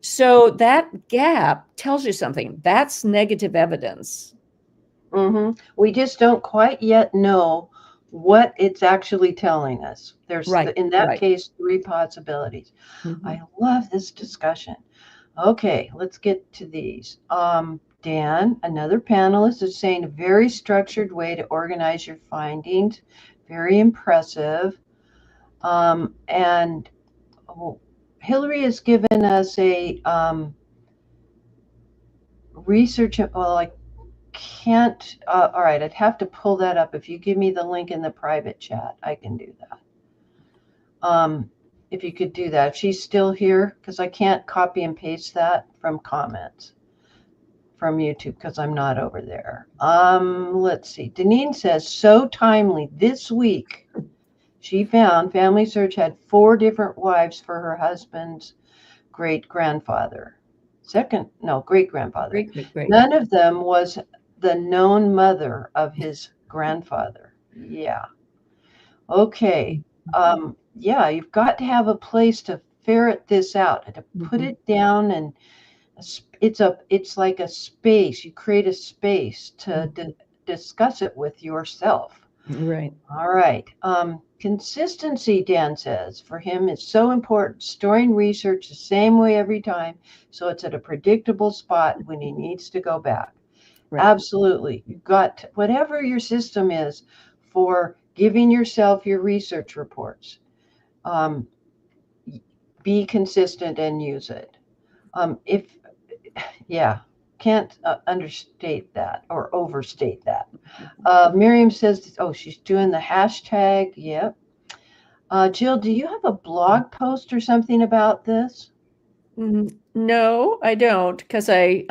So that gap tells you something. That's negative evidence. We just don't quite yet know what it's actually telling us. There's, in that case, 3 possibilities. I love this discussion. Okay, let's get to these. Dan, another panelist, is saying a very structured way to organize your findings. Very impressive. And Hillary has given us a research. Well, I can't. All right, I'd have to pull that up. If you give me the link in the private chat, I can do that. If you could do that. If she's still here, because I can't copy and paste that from comments from YouTube because I'm not over there. Let's see. Deneen says, so timely. This week, she found FamilySearch had 4 different wives for her husband's great-grandfather. Great-grandfather. Great. None of them was the known mother of his grandfather. Yeah. Okay. Yeah, you've got to have a place to ferret this out, to put it down, and it's like a space. You create a space to discuss it with yourself. Right. All right. Consistency, Dan says, for him is so important. Storing research the same way every time, so it's at a predictable spot when he needs to go back. Right. Absolutely. You've got whatever your system is for giving yourself your research reports. Be consistent and use it. Can't understate that or overstate that. Miriam says, oh, she's doing the hashtag. Yep. Jill, do you have a blog post or something about this? No, I don't, because I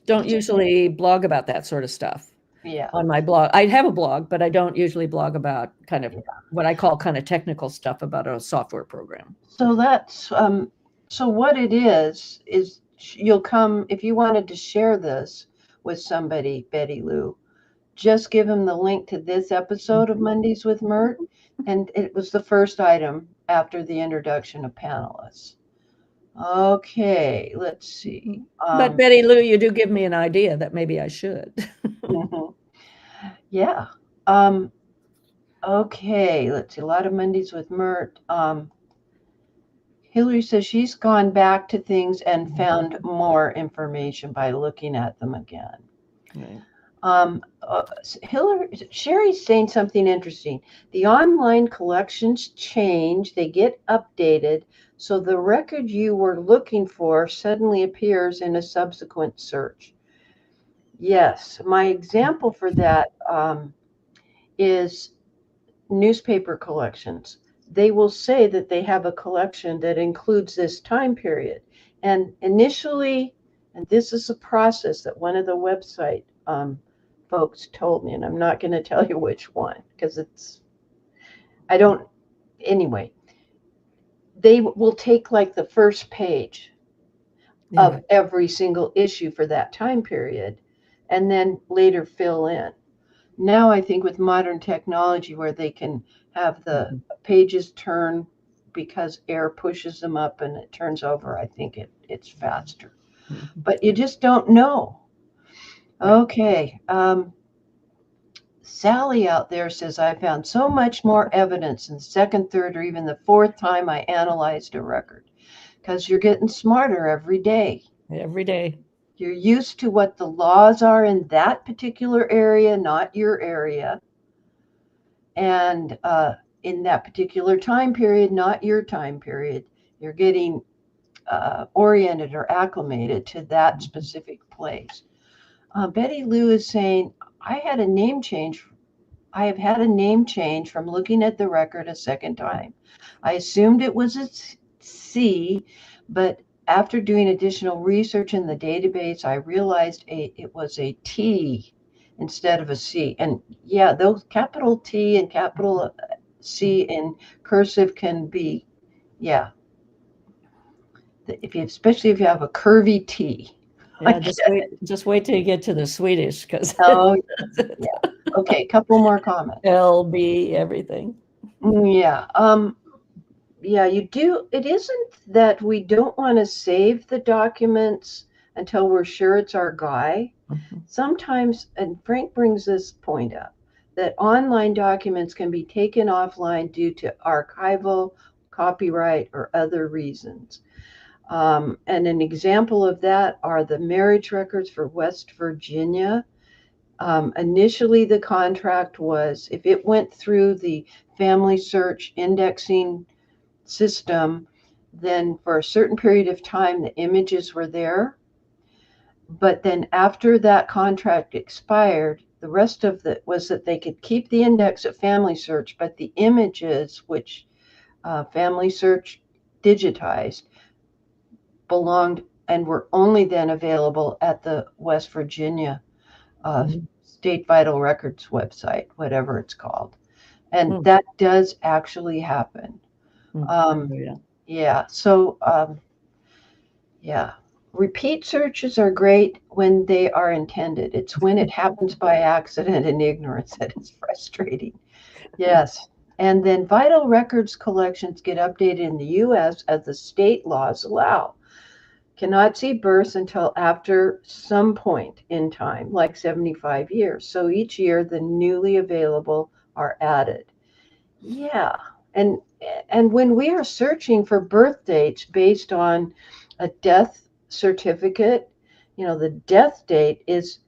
don't usually blog about that sort of stuff. Yeah. On my blog. I have a blog, but I don't usually blog about kind of what I call kind of technical stuff about a software program. So that's so what it is you'll come, if you wanted to share this with somebody, Betty Lou, just give them the link to this episode of Mondays with Myrt, and it was the first item after the introduction of panelists. Okay, let's see. But Betty Lou, you do give me an idea that maybe I should. Yeah. Okay, let's see. A lot of Mondays with Myrt. Hillary says she's gone back to things and found more information by looking at them again. Right. Sherry's saying something interesting. The online collections change, they get updated, so the record you were looking for suddenly appears in a subsequent search. Yes, my example for that is newspaper collections. They will say that they have a collection that includes this time period. And initially, and this is a process that one of the website folks told me, and I'm not going to tell you which one, because anyway, they will take like the first page of every single issue for that time period, and then later fill in. Now I think with modern technology where they can have the pages turn because air pushes them up and it turns over, I think it's faster. But you just don't know. Okay. Sally out there says, I found so much more evidence in the second, third, or even the fourth time I analyzed a record, because you're getting smarter every day. Every day. You're used to what the laws are in that particular area, not your area. And in that particular time period, not your time period. You're getting oriented or acclimated to that specific place. Betty Lou is saying, I have had a name change from looking at the record a second time. I assumed it was a C, but after doing additional research in the database, I realized it was a T instead of a C. And yeah, those capital T and capital C in cursive can be, yeah. Especially if you have a curvy T. Yeah, just wait till you get to the Swedish, because yeah. Okay, couple more comments. LB everything. Yeah. Yeah, you do. It isn't that we don't want to save the documents until we're sure it's our guy. Sometimes, and Frank brings this point up, that online documents can be taken offline due to archival, copyright, or other reasons. And an example of that are the marriage records for West Virginia. Initially, the contract was if it went through the FamilySearch indexing system, then for a certain period of time, the images were there. But then after that contract expired, the rest of it was that they could keep the index at FamilySearch, but the images, which FamilySearch digitized, belonged and were only then available at the West Virginia State Vital Records website, whatever it's called. And that does actually happen. Yeah. So, yeah. Repeat searches are great when they are intended. It's when it happens by accident and ignorance that it's frustrating. Yes. And then vital records collections get updated in the U.S. as the state laws allow. Cannot see births until after some point in time, like 75 years. So each year, the newly available are added. Yeah. And when we are searching for birth dates based on a death certificate, the death date is,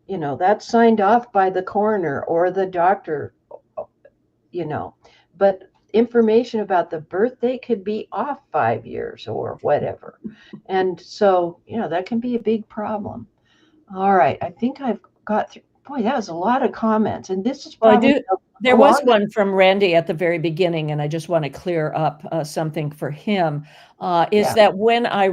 that's signed off by the coroner or the doctor, but information about the birth date could be off 5 years or whatever. And so, that can be a big problem. All right. I think I've got through. Boy, that was a lot of comments. And this is probably there was one from Randy at the very beginning, and I just want to clear up something for him, that when I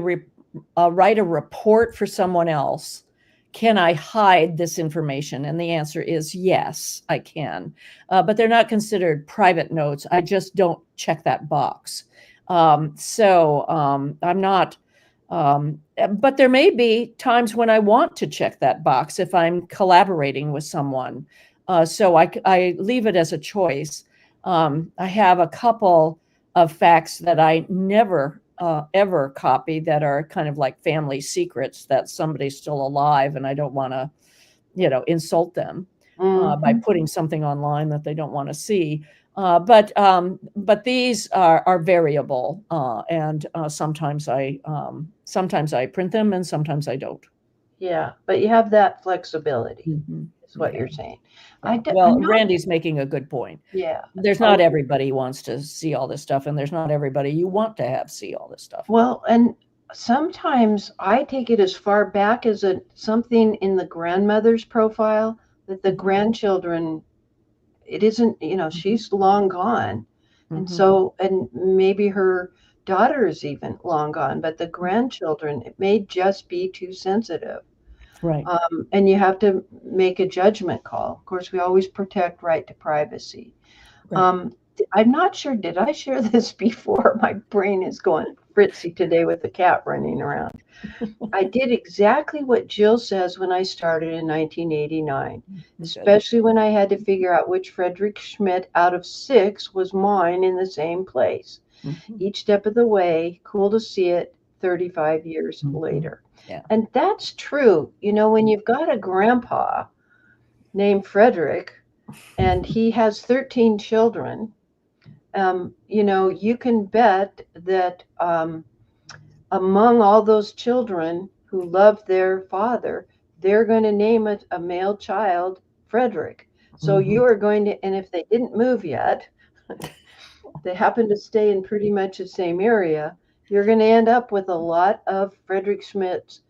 write a report for someone else, can I hide this information? And the answer is yes, I can. But they're not considered private notes. I just don't check that box. So I'm not, but there may be times when I want to check that box if I'm collaborating with someone. So I leave it as a choice. I have a couple of facts that I never ever copy that are kind of like family secrets that somebody's still alive and I don't want to, insult them by putting something online that they don't want to see. But these are variable, and sometimes I print them and sometimes I don't. Yeah, but you have that flexibility. Is what you're saying. Randy's making a good point. Yeah. There's not everybody wants to see all this stuff, and there's not everybody you want to have see all this stuff. Well, and sometimes I take it as far back as something in the grandmother's profile that the grandchildren, it isn't, she's long gone. And so, and maybe her daughter is even long gone, but the grandchildren, it may just be too sensitive. Right. And you have to make a judgment call. Of course, we always protect right to privacy. Right. I'm not sure, did I share this before? My brain is going fritzy today with the cat running around. I did exactly what Jill says when I started in 1989, especially when I had to figure out which Frederick Schmidt out of 6 was mine in the same place. Each step of the way, cool to see it 35 years later. Yeah. And that's true. When you've got a grandpa named Frederick and he has 13 children, you can bet that among all those children who love their father, they're going to name a male child Frederick. So you are going to, and if they didn't move yet, they happen to stay in pretty much the same area, you're going to end up with a lot of Frederick Schmidts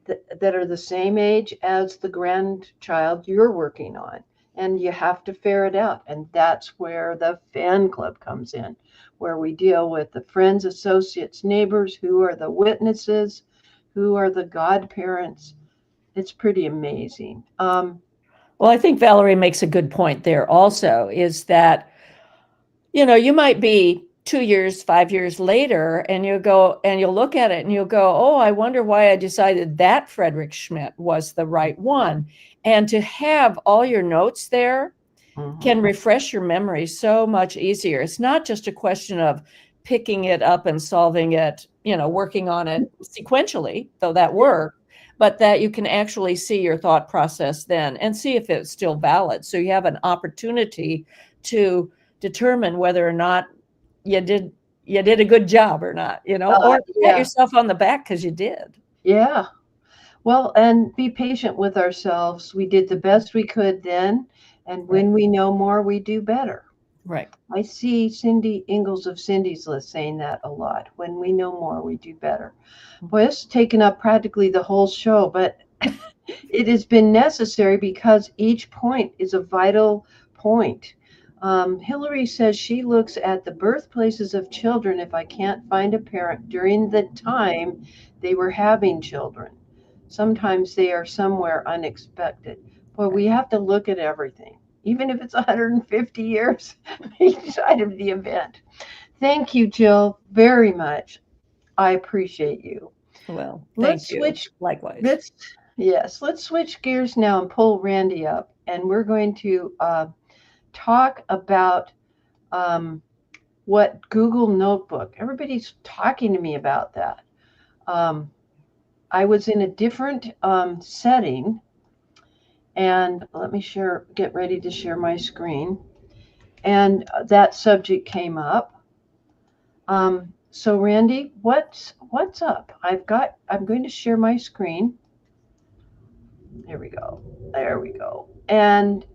that are the same age as the grandchild you're working on. And you have to ferret out. And that's where the fan club comes in, where we deal with the friends, associates, neighbors, who are the witnesses, who are the godparents. It's pretty amazing. Well, I think Valerie makes a good point there also, is that, you might be 2 years, 5 years later, and you'll go and you'll look at it and you'll go, oh, I wonder why I decided that Frederick Schmidt was the right one. And to have all your notes there can refresh your memory so much easier. It's not just a question of picking it up and solving it, working on it sequentially, though that worked, but that you can actually see your thought process then and see if it's still valid. So you have an opportunity to determine whether or not you did you did a good job or not, or pat Yeah, yourself on the back because you did. yeah. Well, and be patient with ourselves. We did the best we could then, and Right. when we know more, we do better. Right. I see Cindy Ingalls of Cindy's List saying that a lot. When we know more, we do better. Boy, it's taken up practically the whole show, but it has been necessary because each point is a vital point. Hillary says she looks at the birthplaces of children if I can't find a parent during the time they were having children. Sometimes they are somewhere unexpected. But we have to look at everything, even if it's 150 years each side of the event. Thank you, Jill, very much. I appreciate you. Well, thank Let's you. switch. Likewise. Let's switch gears now and pull Randy up, and we're going to talk about um, what Google Notebook. Everybody's talking to me about that. Um, I was in a different setting, and let me get ready to share my screen, and that subject came up. So Randy, what's up? I'm going to share my screen. There we go. There we go. And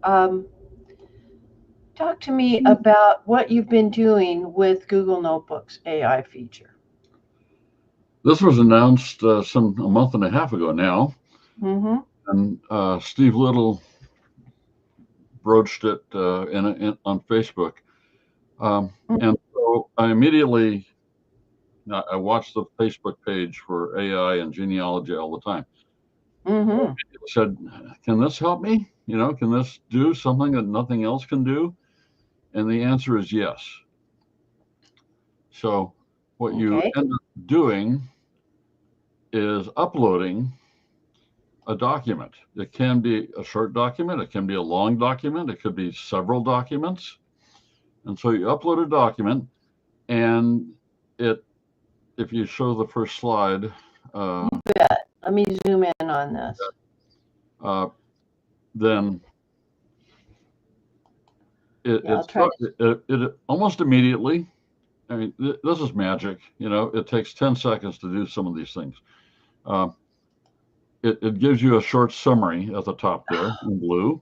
talk to me about what you've been doing with Google Notebook's AI feature. This was announced a month and a half ago now, Mm-hmm. and Steve Little broached it on Facebook, and so I immediately I watched the Facebook page for AI and genealogy all the time. Mm-hmm. I said, "Can this help me? Can this do something that nothing else can do?" And the answer is yes. So what you Okay. end up doing is uploading a document. It can be a short document, it can be a long document, it could be several documents. And so you upload a document, and if you show the first slide, You bet. Let me zoom in on this. Then I'll try to. it almost immediately. I mean, this is magic. It takes 10 seconds to do some of these things. It gives you a short summary at the top there in blue.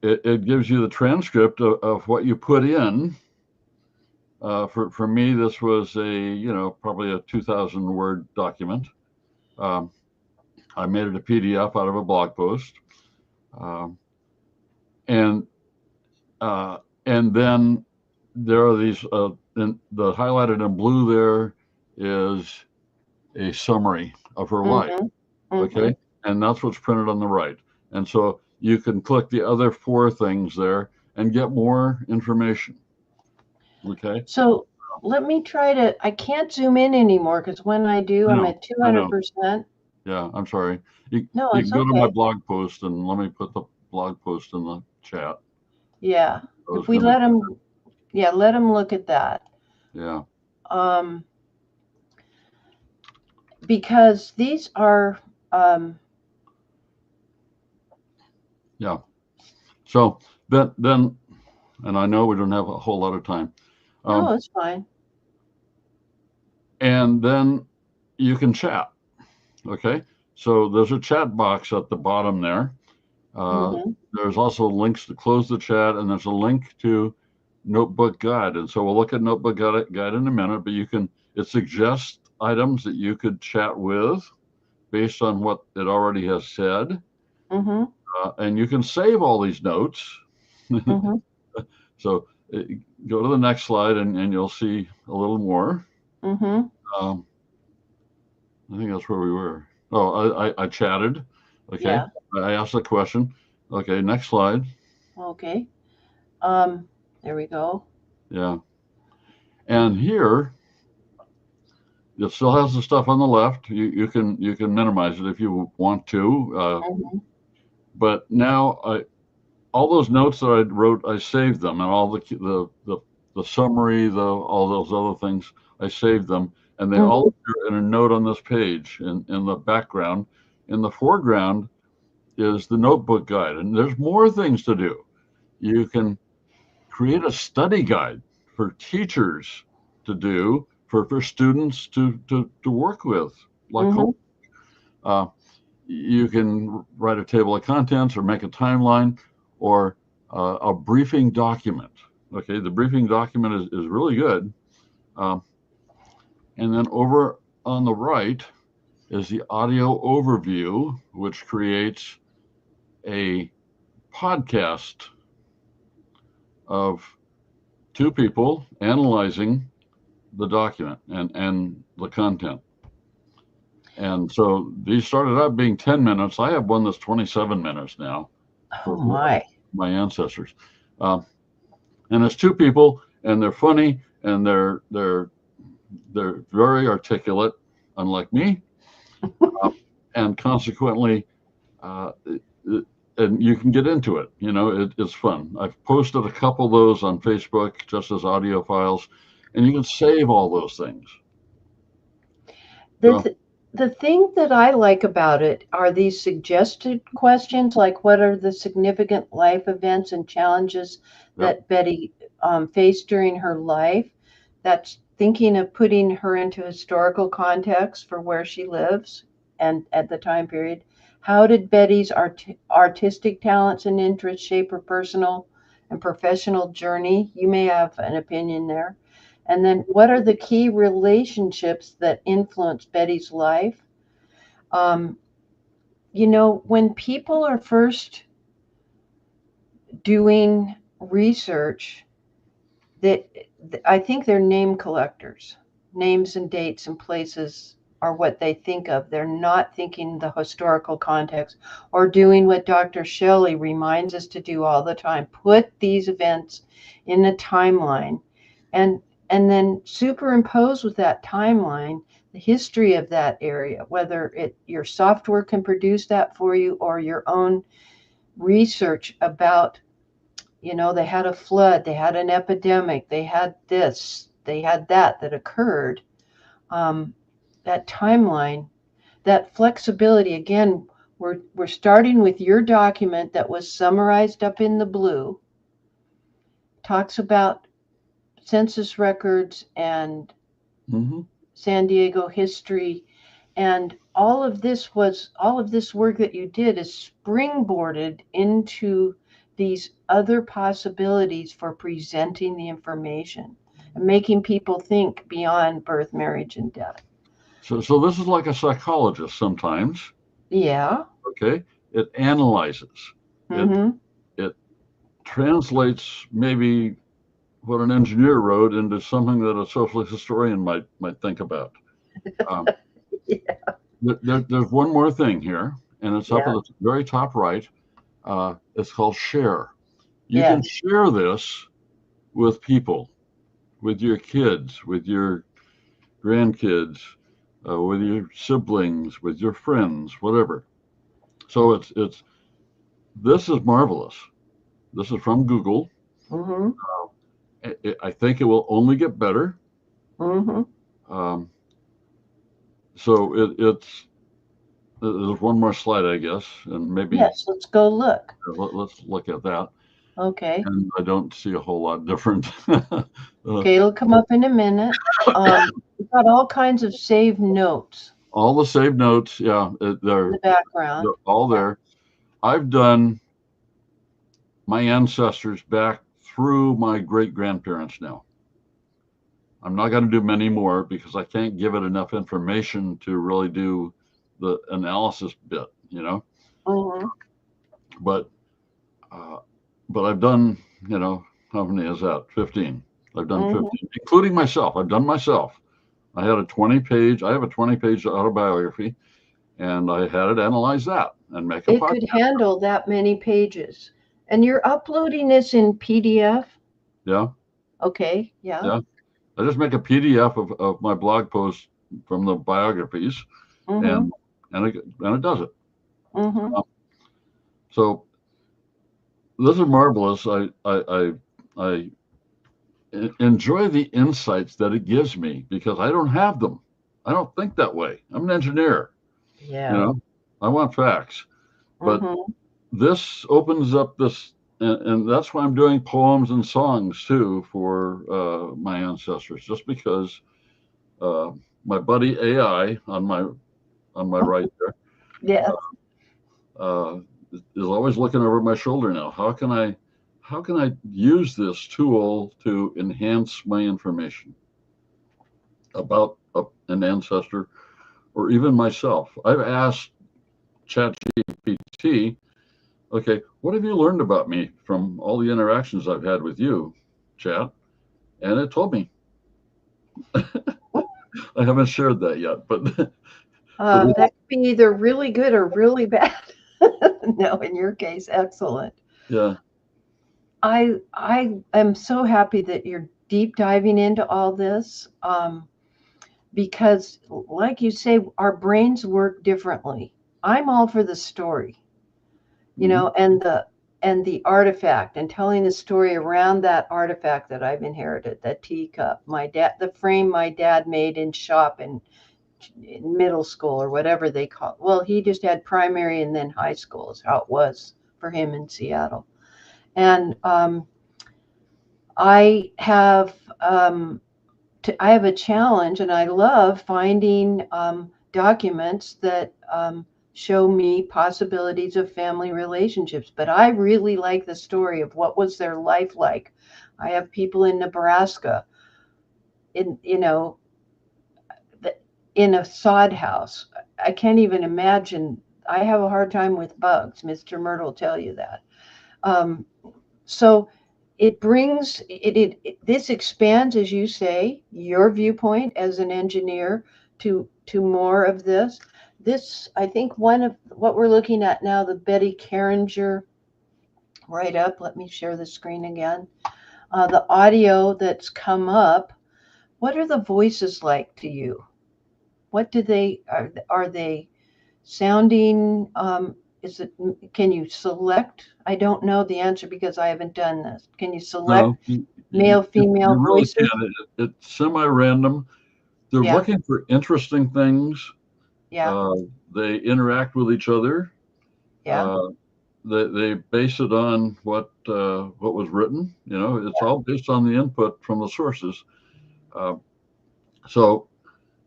It gives you the transcript of what you put in. For me, this was probably a 2,000 word document. I made it a PDF out of a blog post, and then there are these. The highlighted in blue there is a summary of her life. Mm-hmm. Okay, and that's what's printed on the right. And so you can click the other 4 things there and get more information. Okay. So let me try to. I can't zoom in anymore because when I do, I'm at 200%. Yeah, I'm sorry. No, You it's can go to my okay. blog post, and let me put the blog post in the chat. Yeah. If we let them, let them look at that. Yeah. Because these are. Yeah. So then, and I know we don't have a whole lot of time. No, it's fine. And then you can chat. Okay. So there's a chat box at the bottom there. There's also links to close the chat, and there's a link to Notebook Guide. And so we'll look at Notebook Guide in a minute, but it suggests items that you could chat with based on what it already has said. And you can save all these notes. So go to the next slide, and you'll see a little more. I think that's where we were. Oh, I chatted. Okay. Yeah. I asked a question. Okay, next slide. Okay. There we go. Yeah. And here, it still has the stuff on the left. You can minimize it if you want to. But now all those notes that I wrote, I saved them, and all the summary, all those other things, I saved them, and they all appear in a note on this page in the background. In the foreground is the notebook guide, and there's more things to do. You can create a study guide for teachers to do for students to work with, like Mm-hmm. you can write a table of contents or make a timeline or a briefing document. Okay, the briefing document is really good. And then over on the right is the audio overview, which creates a podcast of two people analyzing the document and the content. And so these started out being 10 minutes. I have one that's 27 minutes now Oh for my. my ancestors. And it's two people, and they're funny, and they're very articulate, unlike me, and consequently, uh, and you can get into it. You know, it's fun. I've posted a couple of those on Facebook just as audio files, and you can save all those things. So, The thing that I like about it are these suggested questions, like what are the significant life events and challenges that Betty faced during her life? That's thinking of putting her into historical context for where she lives and at the time period. How did Betty's artistic talents and interests shape her personal and professional journey? You may have an opinion there. And then what are the key relationships that influence Betty's life? Um, when people are first doing research, that I think they're name collectors. Names and dates and places are what they think of. They're not thinking the historical context or doing what Dr. Shelley reminds us to do all the time. Put these events in a timeline and then superimpose with that timeline the history of that area, whether your software can produce that for you or your own research about, they had a flood, they had an epidemic, they had this, they had that occurred. That timeline, that flexibility, again, we're starting with your document that was summarized up in the blue, talks about census records and San Diego history, and all of this work that you did is springboarded into these other possibilities for presenting the information and making people think beyond birth, marriage, and death. So this is like a psychologist sometimes. Yeah. Okay. It analyzes. Mm-hmm. It translates maybe what an engineer wrote into something that a social historian might think about. Yeah. There's one more thing here, and it's up at the very top right. It's called share. You can share this with people, with your kids, with your grandkids, with your siblings, with your friends, whatever. So this is marvelous. This is from Google. Mm-hmm. I think it will only get better. Mm-hmm. So there's one more slide, I guess, and maybe let's go look. Let's look at that. Okay. And I don't see a whole lot different. Okay, it'll come up in a minute. We've got all kinds of saved notes. All the saved notes, they're in the background. They're all there. I've done my ancestors back through my great grandparents now. I'm not going to do many more because I can't give it enough information to really do the analysis bit, Mm-hmm. But I've done, how many is that? 15. I've done 15, including myself. I've done myself. I have a 20-page autobiography, and I had it analyze that and make a podcast. It could handle that many pages. And you're uploading this in PDF? Yeah. Okay. Yeah. I just make a PDF of my blog post from the biographies, and it does it. So this is marvelous. I enjoy the insights that it gives me because I don't have them. I don't think that way. I'm an engineer. Yeah. I want facts. But this opens up this and that's why I'm doing poems and songs too for my ancestors, just because uh, my buddy AI on my right there Yes. uh, is always looking over my shoulder now. How can I use this tool to enhance my information about an ancestor or even myself? I've asked ChatGPT, okay, what have you learned about me from all the interactions I've had with you, Chat? And it told me. I haven't shared that yet, but That could be either really good or really bad. No, in your case, excellent. yeah. I am so happy that you're deep diving into all this, because, like you say, our brains work differently. I'm all for the story, Mhm. and the artifact, and telling the story around that artifact that I've inherited, that teacup, the frame my dad made in shop in middle school or whatever they call it. Well, he just had primary and then high school is how it was for him in Seattle. And I have I have a challenge, and I love finding documents that show me possibilities of family relationships. But I really like the story of what was their life like. I have people in Nebraska, in in a sod house. I can't even imagine. I have a hard time with bugs. Mr. Myrt will tell you that. Um, so it brings this expands, as you say, your viewpoint as an engineer to more of this. This, I think, one of what we're looking at now, the Betty Carringer write up. Let me share the screen again. The audio that's come up. What are the voices like to you? What do they are they sounding? Is it? Can you select? I don't know the answer because I haven't done this. Can you select No, you, male, you female really voices? can. It's semi-random. They're Yeah, looking for interesting things. yeah, Uh, they interact with each other. yeah, Uh, they base it on what was written. You know, it's all based on the input from the sources. Uh, so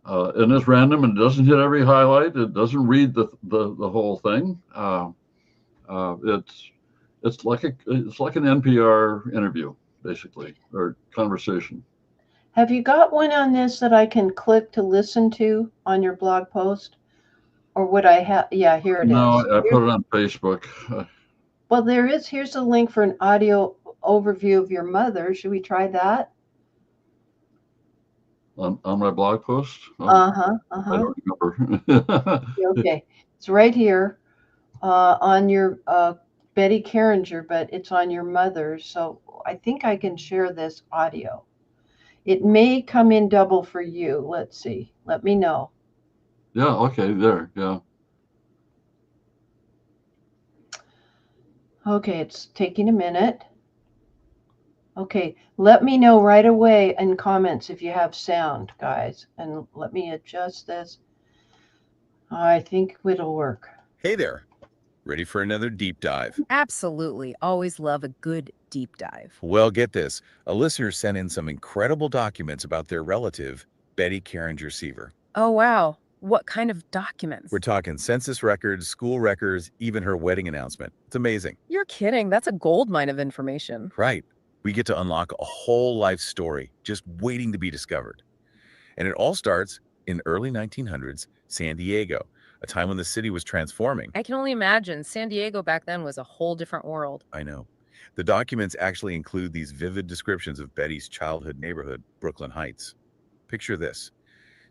and it's random and it doesn't hit every highlight. It doesn't read the whole thing. It's it's like an NPR interview basically or conversation. Have you got one on this that I can click to listen to on your blog post? Or would I have? Yeah, here it No, is. I put it on Facebook. Well, there is. Here's a link for an audio overview of your mother. Should we try that? On my blog post. Oh, Uh huh. Uh I huh. don't remember. Okay. It's right here on your Betty Carringer, but it's on your mother's. So I think I can share this audio. It may come in double for you. Let's see. Let me know. Yeah. Okay. There. Yeah. Okay, it's taking a minute. Okay, let me know right away in comments if you have sound, guys. And let me adjust this. I think it'll work. Hey there. Ready for another deep dive? Absolutely. Always love a good deep dive. Well, get this. A listener sent in some incredible documents about their relative, Betty Carringer Seaver. Oh, wow. What kind of documents? We're talking census records, school records, even her wedding announcement. It's amazing. You're kidding. That's a goldmine of information. Right. We get to unlock a whole life story just waiting to be discovered. And it all starts in early 1900s, San Diego, a time when the city was transforming. I can only imagine. San Diego back then was a whole different world. I know. The documents actually include these vivid descriptions of Betty's childhood neighborhood, Brooklyn Heights. Picture this.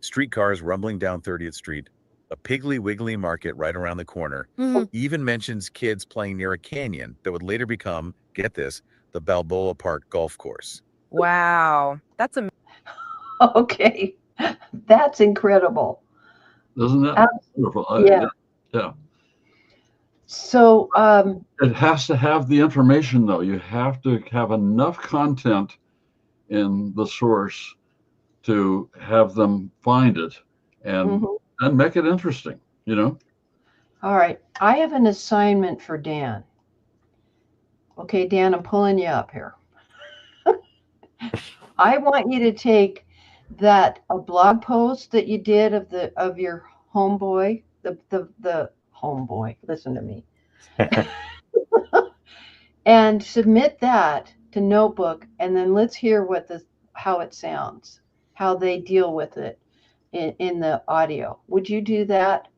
Streetcars rumbling down 30th Street, a Piggly Wiggly market right around the corner, even mentions kids playing near a canyon that would later become, get this, the Balboa Park golf course. Wow. That's a Okay, that's incredible. Isn't that wonderful? Yeah. Yeah. So, It has to have the information though. You have to have enough content in the source to have them find it and make it interesting, you know? all right, I have an assignment for Dan. Okay, Dan, I'm pulling you up here. I want you to take that a blog post that you did of your homeboy, the homeboy. Listen to me, and submit that to Notebook, and then let's hear how it sounds, how they deal with it in the audio. Would you do that?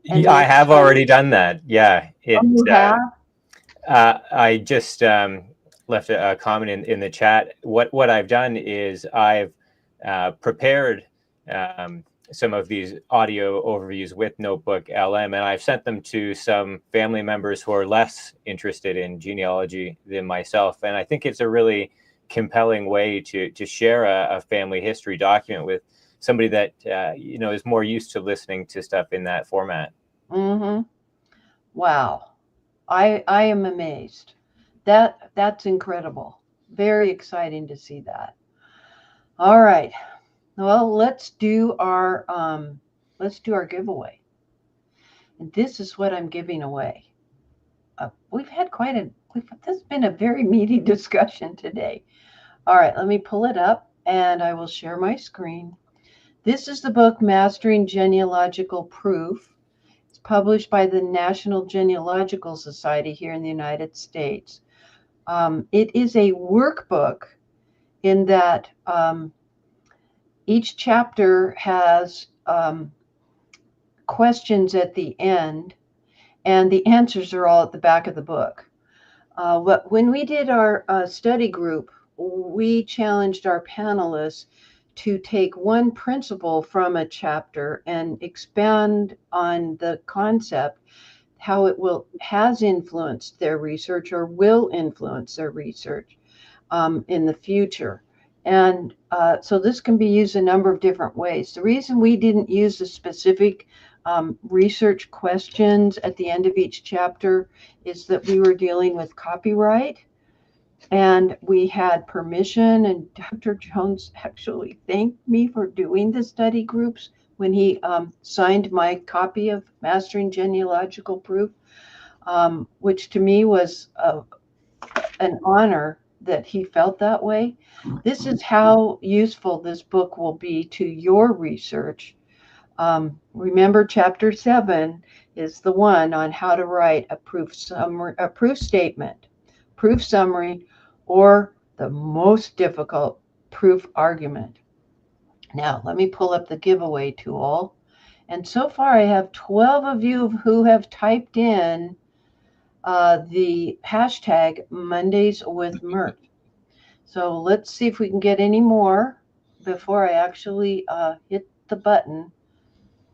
And Yeah, I then have already done that. Yeah, you have. I just left a comment in the chat. What I've done is I've prepared some of these audio overviews with NotebookLM, and I've sent them to some family members who are less interested in genealogy than myself. And I think it's a really compelling way to share a family history document with somebody that is more used to listening to stuff in that format. Mm-hmm. Wow. I am amazed. That's incredible. Very exciting to see that. All right. Well, let's do our giveaway. And this is what I'm giving away. This has been a very meaty discussion today. All right, let me pull it up and I will share my screen. This is the book Mastering Genealogical Proof. It's published by the National Genealogical Society here in the United States. It is a workbook in that each chapter has questions at the end, and the answers are all at the back of the book. When we did our study group, we challenged our panelists to take one principle from a chapter and expand on the concept, how it has influenced their research or will influence their research in the future. And so this can be used a number of different ways. The reason we didn't use the specific research questions at the end of each chapter is that we were dealing with copyright, and we had permission, and Dr. Jones actually thanked me for doing the study groups when he signed my copy of Mastering Genealogical Proof, which to me was an honor that he felt that way. This is how useful this book will be to your research. Remember, chapter 7 is the one on how to write a proof statement, proof summary, or the most difficult proof argument. Now, let me pull up the giveaway tool. And so far, I have 12 of you who have typed in the hashtag Mondays with Myrt. So let's see if we can get any more before I actually hit the button.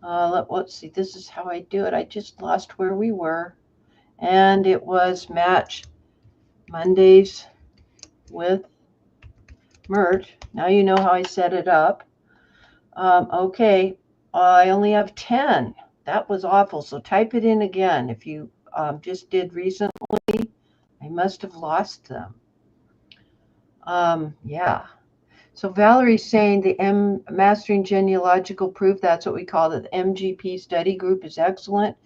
Let's see, this is how I do it. I just lost where we were. And it was match Mondays with Myrt. Now you know how I set it up. Okay, I only have 10. That was awful. So type it in again. If you just did recently, I must have lost them. Yeah. So Valerie's saying the Mastering Genealogical Proof, that's what we call it, the MGP study group, is excellent.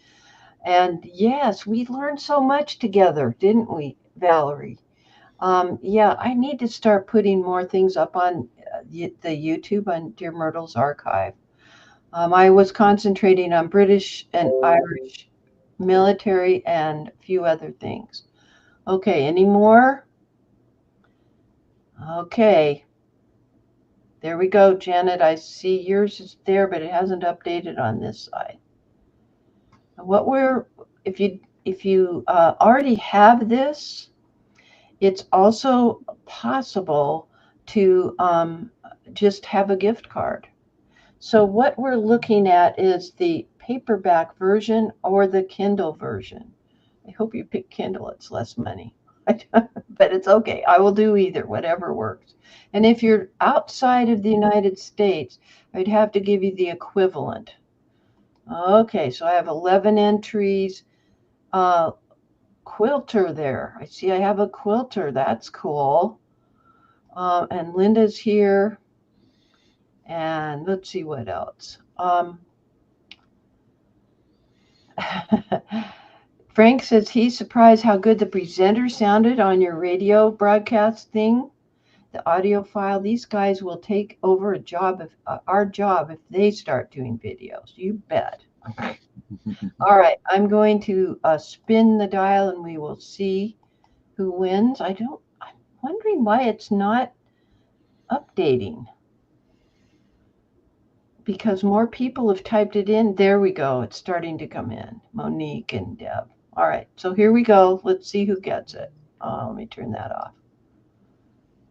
And yes, we learned so much together, didn't we, Valerie? Yeah, I need to start putting more things up on the YouTube on Dear Myrtle's archive. I was concentrating on British and Irish military and a few other things. Okay, any more? Okay. There we go, Janet. I see yours is there, but it hasn't updated on this side. If you already have this, it's also possible to just have a gift card. So what we're looking at is the paperback version or the Kindle version. I hope you pick Kindle. It's less money, but it's okay. I will do either, whatever works. And if you're outside of the United States, I'd have to give you the equivalent. Okay, so I have 11 entries. Quilter there. I see I have a quilter. That's cool. And Linda's here. And let's see what else. Frank says he's surprised how good the presenter sounded on your radio broadcast thing. The audio file. These guys will take over a job if our job if they start doing videos. You bet. All right, I'm going to spin the dial and we will see who wins. I'm wondering why it's not updating. Because more people have typed it in. There we go. It's starting to come in. Monique and Deb. All right, so here we go. Let's see who gets it. Let me turn that off.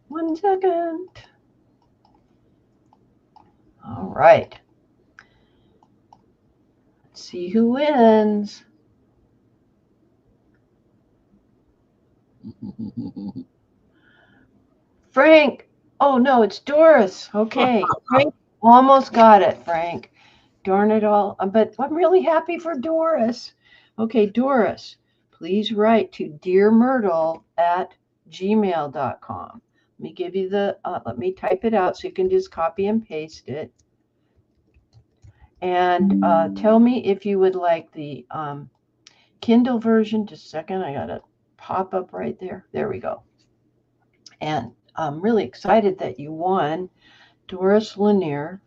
1 second. All right. Let's see who wins. Frank. Oh, no, it's Doris. Okay. Frank almost got it, Frank. Darn it all. But I'm really happy for Doris. Okay, Doris, please write to dearmyrtle@gmail.com. Let me give you the, let me type it out so you can just copy and paste it. And tell me if you would like the Kindle version. Just a second, I got a pop up right there. There we go. And I'm really excited that you won, Doris Lanier.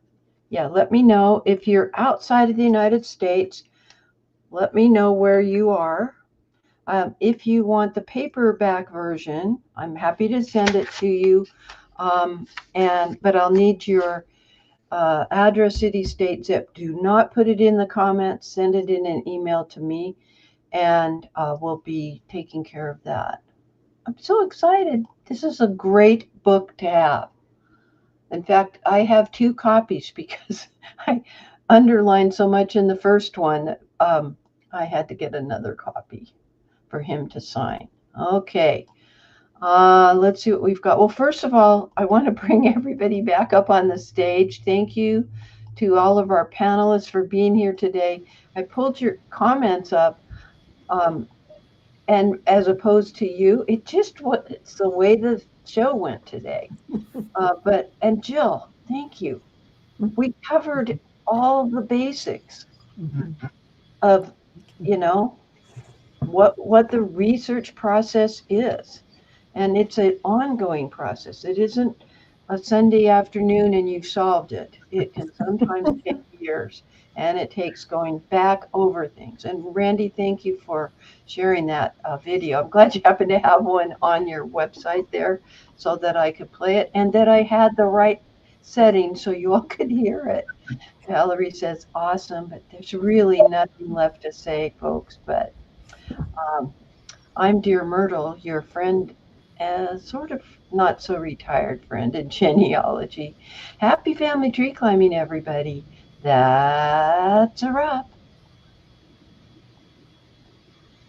Yeah, let me know if you're outside of the United States. Let me know where you are. If you want the paperback version, I'm happy to send it to you. But I'll need your address, city, state, zip. Do not put it in the comments. Send it in an email to me, and we'll be taking care of that. I'm so excited. This is a great book to have. In fact, I have 2 copies because I underlined so much in the first one that I had to get another copy for him to sign. Okay, let's see what we've got. Well, first of all, I want to bring everybody back up on the stage. Thank you to all of our panelists for being here today. I pulled your comments up, and as opposed to you, it's the way the show went today. And Jill, thank you. We covered all the basics of, what the research process is. And it's an ongoing process. It isn't a Sunday afternoon and you've solved it. It can sometimes take years, and it takes going back over things. And Randy, thank you for sharing that video. I'm glad you happen to have one on your website there so that I could play it and that I had the right settings so you all could hear it. Valerie says, awesome, but there's really nothing left to say, folks. But I'm Dear Myrtle, your friend, sort of not so retired friend in genealogy. Happy family tree climbing, everybody. That's a wrap.